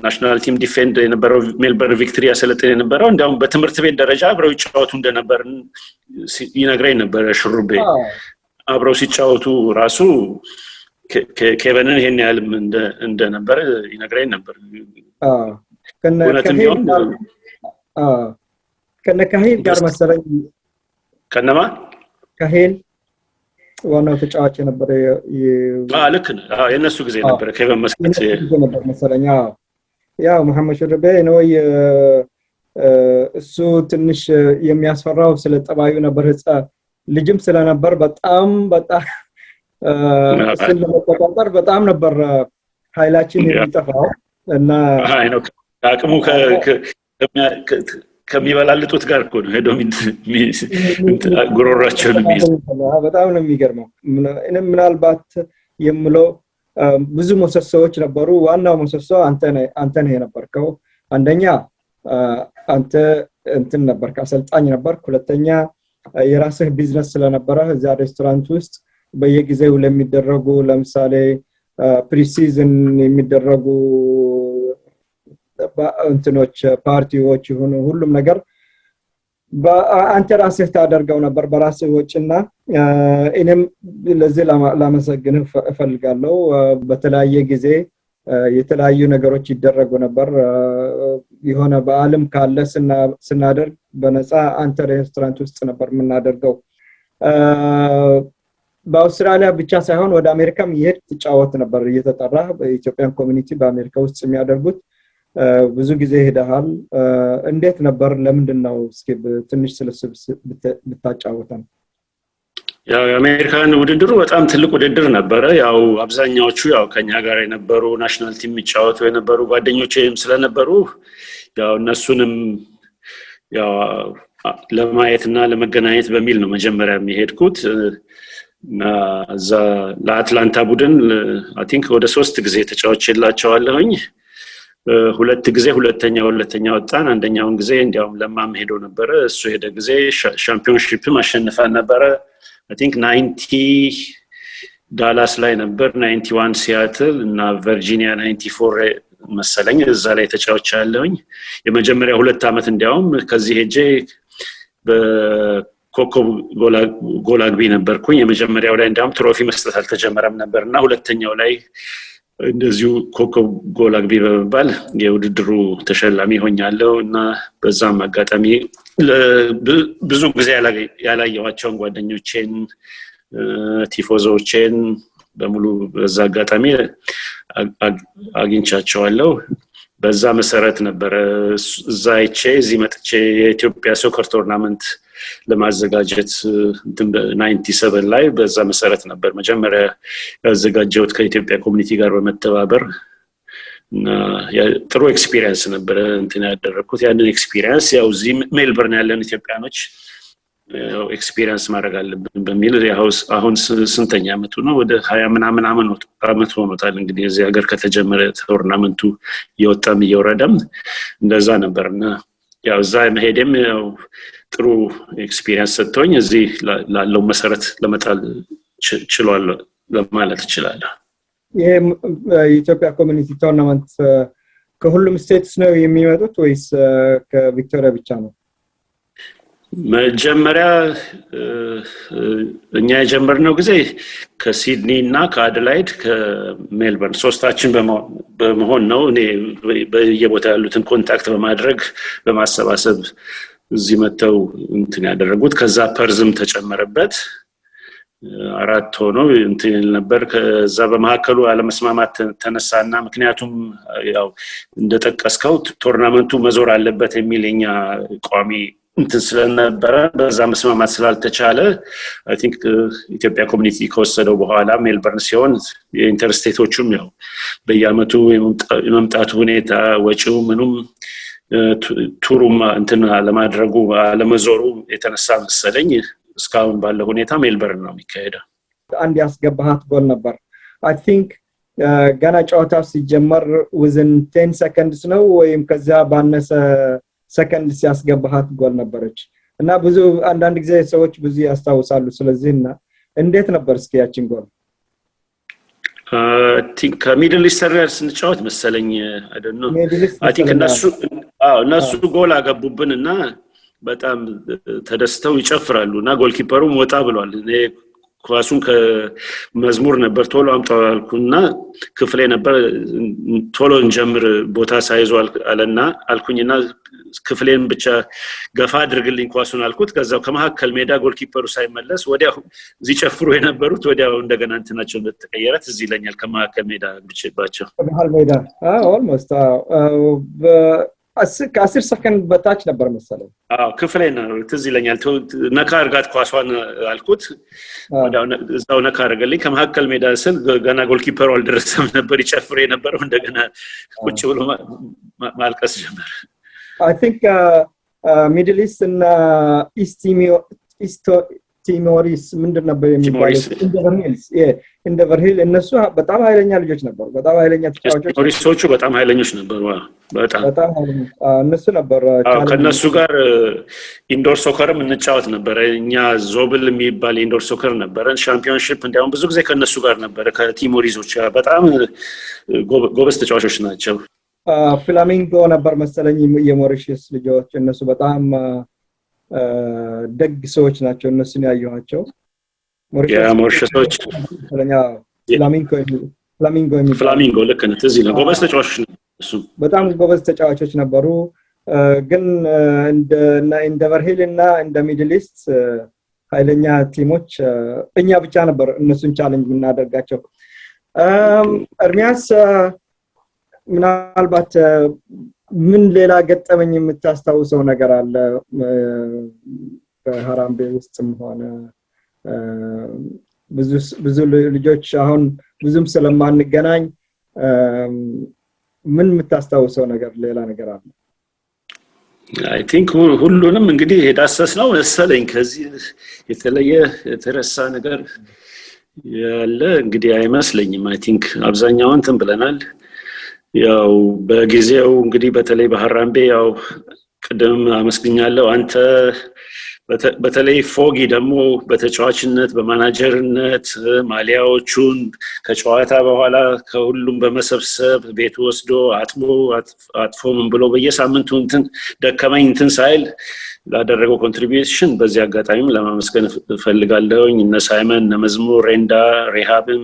ናሽናል ቲም ዲፌንድ የነበረው ሜልበርን ቪክቶሪ ያሰለጠነ የነበረው እንዲያውም በትምህርት ቤት ደረጃ አብረው ይጫወቱ እንደነበር ይነግረኝ ነበር። ሹርቤ አብረው ሲጫወቱ ራሱ ኬቨንን ይሄን ያህል እንደነበረ ይነግረኝ ነበር። ከነካሂል ጋር መሰለኝ ከነማ ካሂል ዋናው ተጫዋች ነበር። ልክ ነው። የነሱ ጊዜ ነበር ኬቨን መስካት ነበር መሰለኝ። ያው መሐመድ ሹርቤ ነው እሱ ትንሽ የሚያስፈራው ስለ ጠባዩ ነበር። ልጅም ስለነበር በጣም ስለመቆጣጠር በጣም ነበር ኃይላችን የሚጠፋው እና አቅሙ ከሚበላልጡት ጋር እኮ ነው ሄዶ ጉሮሯቸውን የሚይዝ። በጣም ነው የሚገርመው። ምናልባት የምለው ብዙ ምሰሶዎች ነበሩ። ዋናው ምሰሶ አንተ ነህ የነበርከው። አንደኛ አንተ እንትን ነበርክ፣ አሰልጣኝ ነበርክ። ሁለተኛ የራስህ ቢዝነስ ስለነበረ እዛ ሬስቶራንት ውስጥ በየጊዜው ለሚደረጉ ለምሳሌ ፕሪሲዝን የሚደረጉ እንትኖች ፓርቲዎች ይሁኑ ሁሉም ነገር አንተ ራስህ ታደርገው ነበር በራስህ ወጪና እኔም ለዚህ ላመሰግንህ እፈልጋለሁ። በተለያየ ጊዜ የተለያዩ ነገሮች ይደረጉ ነበር። የሆነ በዓለም ካለ ስናደርግ በነፃ አንተ ሬስቶራንት ውስጥ ነበር የምናደርገው። በአውስትራሊያ ብቻ ሳይሆን ወደ አሜሪካም ይሄድ ተጫወት ነበር እየተጠራ በኢትዮጵያን ኮሚኒቲ በአሜሪካ ውስጥ የሚያደርጉት። ብዙ ጊዜ ሄደሃል። እንዴት ነበር? ለምንድነው? እስኪ ትንሽ ስለስብ ብታጫወተን። ያው የአሜሪካን ውድድሩ በጣም ትልቅ ውድድር ነበረ። ያው አብዛኛዎቹ ያው ከኛ ጋር የነበሩ ናሽናል ቲም የሚጫወቱ የነበሩ ጓደኞቼም ስለነበሩ ያው እነሱንም ያው ለማየትና ለመገናኘት በሚል ነው መጀመሪያ የሚሄድኩት። እና እዛ ለአትላንታ ቡድን አይ ቲንክ ወደ 3 ጊዜ ተጫውቼላቸዋለሁኝ። 2 ጊዜ ሁለተኛ ወጣን። አንደኛውን ጊዜ እንዲያውም ለማም ሄዶ ነበር። እሱ ሄደ ጊዜ ሻምፒዮንሺፕ ማሸነፋን ነበር። አይ ቲንክ 90 ዳላስ ላይ ነበር፣ 91 ሲያትል እና ቨርጂኒያ 94 መሰለኝ። እዛ ላይ ተጫውቻለሁኝ። የመጀመሪያ 2 አመት እንዲያውም ከዚህ ሄጄ በኮከብ ጎል አግቢ ነበርኩኝ። የመጀመሪያው ላይ እንዲያውም ትሮፊ መስጠት አልተጀመረም ነበርና ሁለተኛው ላይ እንደዚሁ ኮከብ ጎል አግቢ በመባል የውድድሩ ተሸላሚ ሆኛለሁ። እና በዛም አጋጣሚ ብዙ ጊዜ ያላየኋቸውን ጓደኞቼን ቲፎዞቼን በሙሉ በዛ አጋጣሚ አግኝቻቸዋለሁ። በዛ መሰረት ነበር እዛ አይቼ እዚህ መጥቼ የኢትዮጵያ ሶከር ቶርናመንት ለማዘጋጀት 97 ላይ በዛ መሰረት ነበር መጀመሪያ ያዘጋጀሁት ከኢትዮጵያ ኮሚኒቲ ጋር በመተባበር እና ጥሩ ኤክስፒሪየንስ ነበር ያደረኩት። ያንን ኤክስፒሪየንስ ያው እዚህ ሜልበርን ያለን ኢትዮጵያኖች ኤክስፒሪየንስ ማድረግ አለብን በሚል አሁን ስንተኛ አመቱ ነው? ወደ 20 ምናምን አመት ሆኖታል እንግዲህ እዚህ ሀገር ከተጀመረ ቶርናመንቱ እየወጣም እየወረደም እንደዛ ነበርና ያው እዛ መሄድም ያው ጥሩ ኤክስፒሪየንስ ሰጥቶኝ እዚህ ላለው መሰረት ለመጣል ችሏል ለማለት እችላለሁ። ይሄ የኢትዮጵያ ኮሚኒቲ ቶርናመንት ከሁሉም ስቴትስ ነው የሚመጡት ወይስ ከቪክቶሪያ ብቻ ነው? መጀመሪያ እኛ የጀመርነው ጊዜ ከሲድኒ እና ከአድላይድ ከሜልበርን ሶስታችን በመሆን ነው። እኔ በየቦታ ያሉትን ኮንታክት በማድረግ በማሰባሰብ እዚህ መተው ያደረጉት። ከዛ ፐርዝም ተጨመረበት 4 ሆኖ ነበር። ከዛ በመሐከሉ አለመስማማት ተነሳና ምክንያቱም ያው እንደጠቀስከው ቶርናመንቱ መዞር አለበት የሚል የኛ ቋሚ እንትን ስለነበረ በዛ መስማማት ስላልተቻለ አይ ቲንክ ኢትዮጵያ ኮሚኒቲ ከወሰደው በኋላ ሜልበርን ሲሆን የኢንተርስቴቶቹም ያው በየአመቱ የመምጣቱ ሁኔታ ወጪው ምኑም ቱሩም እንትን ለማድረጉ ለመዞሩ የተነሳ መሰለኝ እስካሁን ባለው ሁኔታ ሜልበርን ነው የሚካሄደው። አንድ ያስገባሃት ጎል ነበር አይ ቲንክ ገና ጨዋታው ሲጀመር within 10 seconds ነው ወይም ከዛ ባነሰ ሰከንድ ሲያስገባሃት ጎል ነበረች እና ብዙ አንዳንድ ጊዜ ሰዎች ብዙ ያስታውሳሉ ስለዚህና እንዴት ነበር እስኪ ያቺን ጎል? ቲንክ ሚድል ኢስተር ስንጫወት መሰለኝ I don't know I think እነሱ ጎል አገቡብንና በጣም ተደስተው ይጨፍራሉና ጎልኪፐሩም ወጣ ብሏል። እኔ ኳሱን ከመዝሙር ነበር ቶሎ አምጣው አልኩና ክፍሌ ነበር ቶሎ እንጀምር ቦታ ሳይዟል አለና አልኩኝና ክፍሌን ብቻ ገፋ አድርግልኝ ኳሱን አልኩት። ከዛው ከመሐከል ሜዳ ጎልኪፐሩ ሳይመለስ ወዲያው እዚጨፍሩ የነበሩት ወዲያው እንደገና እንትናቸው ተቀየረት እዚህ ይለኛል ከመሐከል ሜዳ ብቻቸው ከመሐል ሜዳ almost ከ10 ሰከንድ በታች ነበር መሰለኝ። ክፍሌ ነው ትዝ ይለኛል ነካ አርጋት ኳሷን አልኩት ወዲያው እዛው ነካ አርገልኝ ከመሐከል ሜዳ ስል ገና ጎልኪፐሩ አልደረሰም ነበር ይጨፍሩ የነበረው እንደገና ቁጭ ብሎ ማልቀስ ጀመረ። I think Middle East እና East Timoris ምንድን ነበር የሚባለው ኢንደቨርሂል እነሱ በጣም ኃይለኛ ልጆች ነበሩ። በጣም ኃይለኛ ተጫዋቾች ቶሪሶቹ በጣም ኃይለኞች ነበሩ። በጣም እነሱ ነበር ከነሱ ጋር ኢንዶር ሶከርም እንጫወት ነበር። እኛ ዞብል የሚባል ኢንዶር ሶከር ነበር ሻምፒዮንሺፕ እንዲያውም ብዙ ጊዜ ከነሱ ጋር ነበር ከቲሞሪዞች በጣም ጎበዝ ተጫዋቾች ናቸው። ፍላሚንጎ ነበር መሰለኝ የሞሪሸስ ልጆች እነሱ በጣም ደግ ሰዎች ናቸው እነሱን ያዩዋቸው ሞሪሸሶች ፍላሚንጎ ልክ ነው እዚህ ነው ጎበዝ ተጫዋቾች እሱ በጣም ጎበዝ ተጫዋቾች ነበሩ። ግን እንደ ቨርሂልና እንደ ሚድል ኢስት ኃይለኛ ቲሞች እኛ ብቻ ነበር እነሱን ቻሌንጅ እናደርጋቸው። እርሚያስ ምናልባት ምን ሌላ ገጠመኝ የምታስታውሰው ነገር አለ በሐራምቤ ውስጥም ሆነ ብዙ ልጆች አሁን ብዙም ስለማንገናኝ ምን የምታስታውሰው ነገር ሌላ ነገር አለ? አይ ቲንክ ሁሉንም እንግዲህ የዳሰስ ነው መሰለኝ ከዚህ የተለየ የተረሳ ነገር ያለ እንግዲህ አይመስለኝም። አይ ቲንክ አብዛኛውን እንትን ብለናል። ያው በጊዜው እንግዲህ በተለይ በሐራምቤ ያው ቅድም አመስግኛለሁ አንተ በተለይ ፎጊ ደግሞ በተጫዋችነት በማናጀርነት ማሊያዎቹን ከጨዋታ በኋላ ከሁሉም በመሰብሰብ ቤት ወስዶ አጥፎ ምን ብሎ በየሳምንቱ እንትን ደከመኝ እንትን ሳይል ላደረገው ኮንትሪቢዩሽን በዚህ አጋጣሚም ለማመስገን ፈልጋለሁኝ። እነ ሳይመን እነ መዝሙር ሬንዳ ሪሃብን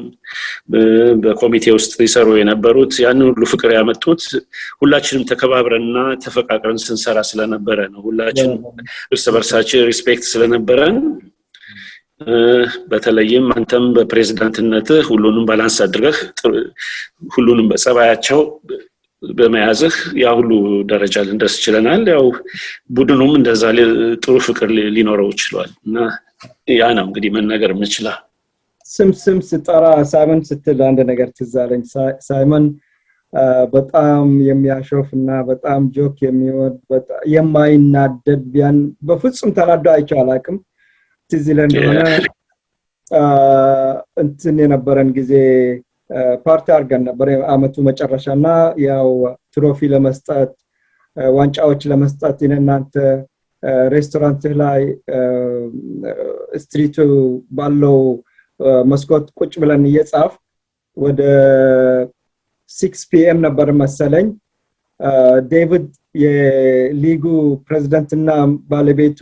በኮሚቴ ውስጥ ይሰሩ የነበሩት ያን ሁሉ ፍቅር ያመጡት ሁላችንም ተከባብረንና ተፈቃቅረን ስንሰራ ስለነበረ ነው። ሁላችንም እርስ በርሳችን ሪስፔክት ስለነበረን በተለይም አንተም በፕሬዝዳንትነት ሁሉንም ባላንስ አድርገህ ሁሉንም በጸባያቸው በመያዝህ ያ ሁሉ ደረጃ ልንደርስ ይችላል። ያው ቡድኑም እንደዛ ጥሩ ፍቅር ሊኖረው ይችላል እና ያ ነው እንግዲህ መናገር የምችለው። ስም ስጠራ ሳይመን ስትል አንድ ነገር ትዝ አለኝ። ሳይመን በጣም የሚያሾፍና በጣም ጆክ የሚወድ በጣም የማይናደድ ቢያን በፍጹም ተናዶ አይቼው አላውቅም። ትዝ ይለን እንደሆነ እንትን የነበረን ጊዜ ፓርቲ አርገን ነበር አመቱ መጨረሻና ያው ትሮፊ ለመስጠት ዋንጫዎች ለመስጠት እናንተ ሬስቶራንት ላይ ስትሪቱ ባለው መስኮት ቁጭ ብለን እየጻፍ ወደ 6 PM ነበር መሰለኝ ዴቪድ የሊጉ ፕሬዝዳንትና ባለቤቱ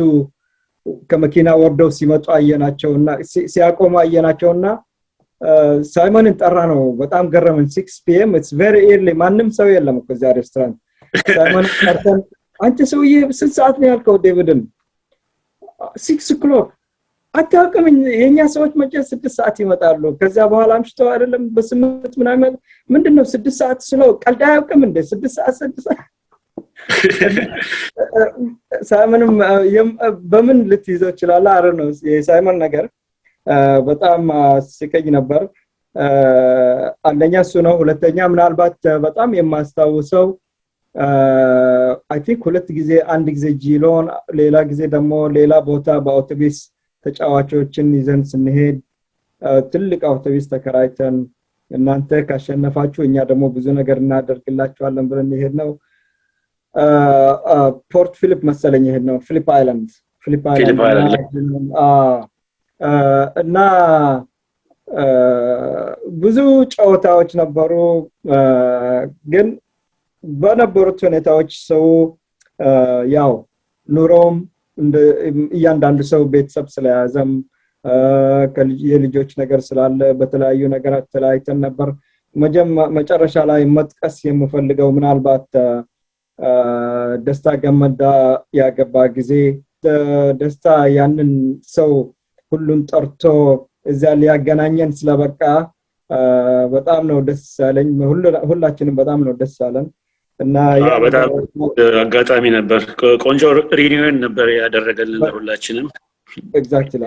ከመኪና ወርደው ሲመጡ አየናቸውና ሲያቆሙ አየናቸውና ሳይመን ጠራ ነው በጣም ገረመን። 6 PM it's very early ማንም ሰው የለም እኮ እዛ ሬስቶራንት። ሳይመን ጠርተን አንተ ሰውዬ ስንት ሰዓት ነው ያልከው ዴቪድን? 6 o'clock አታውቅም የኛ ሰዎች መቼ 6 ሰዓት ይመጣሉ ከዛ በኋላ አምሽተው አይደለም በ8 ምናምን ምንድነው 6 ሰዓት ስለው ቀልድ አያውቅም እንደ 6 ሰዓት ሳይመንም በምን ልትይዘው ይችላል አረ ነው የሳይመን ነገር በጣም ሲቀኝ ነበር አንደኛ እሱ ነው ሁለተኛ ምናልባት በጣም የማስታውሰው I think ሁለት ጊዜ አንድ ጊዜ ጂሎን ሌላ ጊዜ ደግሞ ሌላ ቦታ በአውቶቡስ ተጫዋቾችን ይዘን ስንሄድ ትልቅ አውቶቡስ ተከራይተን እናንተ ካሸነፋችሁ እኛ ደግሞ ብዙ ነገር እናደርግላችኋለን ብለን ይሄድ ነው ፖርት ፊሊፕ መሰለኝ ይሄድ ነው ፊሊፕ አይላንድ እና ብዙ ጨዋታዎች ነበሩ ግን በነበሩት ሁኔታዎች ሰው ያው ኑሮም እያንዳንዱ ሰው ቤተሰብ ስለያዘም የልጆች ነገር ስላለ በተለያዩ ነገራት ተለያይተን ነበር መጨረሻ ላይ መጥቀስ የምፈልገው ምናልባት ደስታ ገመዳ ያገባ ጊዜ ደስታ ያንን ሰው ሁሉን ጠርቶ እዛ ሊያገናኘን ስለበቃ በጣም ነው ደስ ያለኝ ሁላችንም በጣም ነው ደስ ያለን እና በጣም አጋጣሚ ነበር ቆንጆ ሪዩኒየን ነበር ያደረገልን ለሁላችንም ኤግዛክትሊ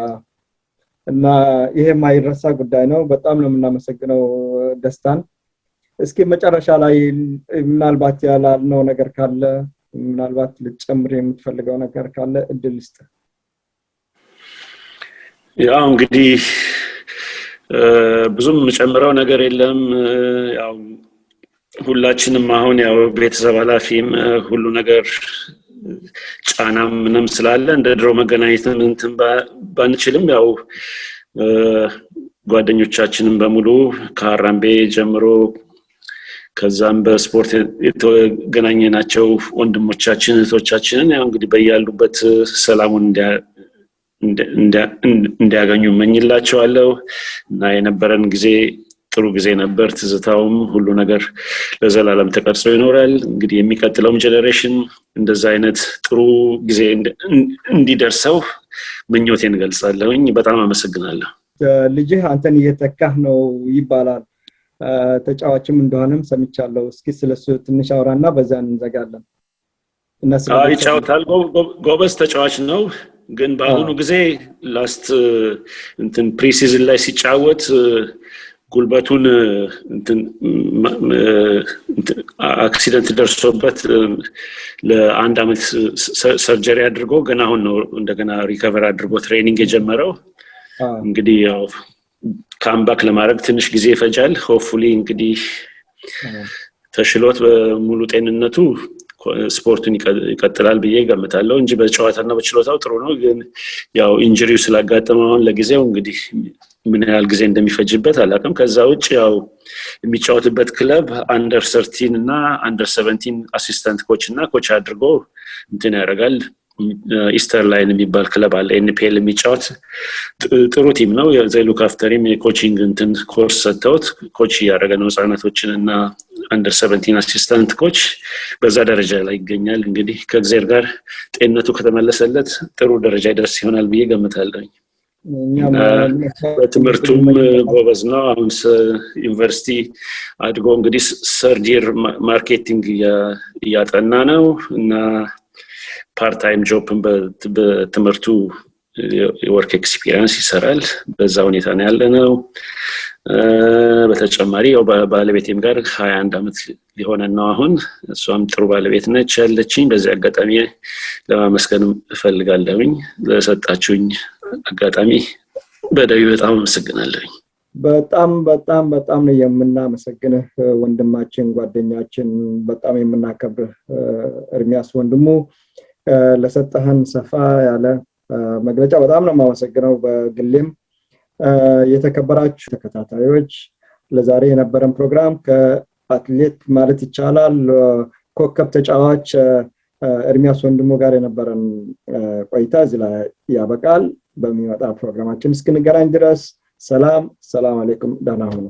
እና ይሄ ማይረሳ ጉዳይ ነው በጣም ነው የምናመሰግነው ደስታን እስኪ መጨረሻ ላይ ምናልባት ያላልነው ነገር ካለ ምናልባት ልጨምር የምትፈልገው ነገር ካለ እድል ልስጥ ያው እንግዲህ ብዙም የምጨምረው ነገር የለም ያው ሁላችንም አሁን ያው ቤተሰብ ኃላፊም ሁሉ ነገር ጫናም ምንም ስላለ እንደ ድሮ መገናኘት እንትን ባንችልም ያው ጓደኞቻችንን በሙሉ ከአራምቤ ጀምሮ ከዛም በስፖርት የተገናኘናቸው ወንድሞቻችን እህቶቻችንን ያው እንግዲህ በያሉበት ሰላሙን እንዲያገኙ መኝላቸዋለሁ እና የነበረን ጊዜ ጥሩ ጊዜ ነበር ትዝታውም ሁሉ ነገር ለዘላለም ተቀርጾ ይኖራል እንግዲህ የሚቀጥለውም ጄነሬሽን እንደዛ አይነት ጥሩ ጊዜ እንዲደርሰው ምኞቴን ገልጻለሁኝ በጣም አመሰግናለሁ ልጅህ አንተን እየተካህ ነው ይባላል ተጫዋችም እንደሆነም ሰምቻለሁ እስኪ ስለሱ ትንሽ አውራና በዛ እንዘጋለን ይጫወታል ጎበዝ ተጫዋች ነው ግን በአሁኑ ጊዜ ላስት እንትን ፕሪሲዝን ላይ ሲጫወት ጉልበቱን እንትን አክሲደንት ደርሶበት ለአንድ አመት ሰርጀሪ አድርጎ ግን አሁን ነው እንደገና ሪከቨር አድርጎ ትሬኒንግ የጀመረው እንግዲህ ያው ካምባክ ለማድረግ ትንሽ ጊዜ ይፈጃል ሆፕፉሊ እንግዲህ ተሽሎት በሙሉ ጤንነቱ ስፖርቱን ይቀጥላል ብዬ ገምታለሁ እንጂ በጨዋታና በችሎታው ጥሩ ነው ግን ያው ኢንጁሪው ስላጋጠመው ለጊዜው እንግዲህ ምን ያህል ጊዜ እንደሚፈጅበት አላውቅም ከዛ ውጭ ያው የሚጫወትበት ክለብ አንደር 13 እና አንደር 17 አሲስታንት ኮች እና ኮች አድርጎ እንትን ያደርጋል ኢስተር ላይን የሚባል ክለብ አለ ኤንፒኤል የሚጫወት ጥሩ ቲም ነው የዘሉክ አፍተሪም የኮቺንግ እንትን ኮርስ ሰጥተውት ኮች ያደረገ ነው ህጻናቶችን እና አንደር 17 አሲስታንት ኮች በዛ ደረጃ ላይ ይገኛል እንግዲህ ከእግዚአብሔር ጋር ጤንነቱ ከተመለሰለት ጥሩ ደረጃ ይደርስ ይሆናል ብዬ ገምታለሁ በትምህርቱም ጎበዝ ነው አሁን ዩኒቨርሲቲ አድጎ እንግዲህ ሰርድ ይር ማርኬቲንግ እያጠና ነው እና ፓርት ታይም ጆብን በትምህርቱ የወርክ ኤክስፒሪየንስ ይሰራል በዛ ሁኔታ ነው ያለነው በተጨማሪ ያው ባለቤቴም ጋር 21 አመት ሊሆነን ነው አሁን እሷም ጥሩ ባለቤት ነች ያለችኝ በዚህ አጋጣሚ ለማመስገን እፈልጋለሁኝ ለሰጣችሁኝ አጋጣሚ በደዊ በጣም አመሰግናለሁኝ በጣም ነው የምናመሰግነው ወንድማችን ጓደኛችን በጣም የምናከብር እርሚያስ ወንድሙ ለሰጠህን ሰፋ ያለ መግለጫ በጣም ነው የማመሰግነው በግሌም የተከበራችሁ ተከታታዮች ለዛሬ የነበረን ፕሮግራም ከአትሌት ማለት ይቻላል ኮከብ ተጫዋች እርሚያስ ወንድሙ ጋር የነበረን ቆይታ እዚህ ላይ ያበቃል በሚመጣ ፕሮግራማችን እስክንገናኝ ድረስ ሰላም አለይኩም ደህና ሁኑ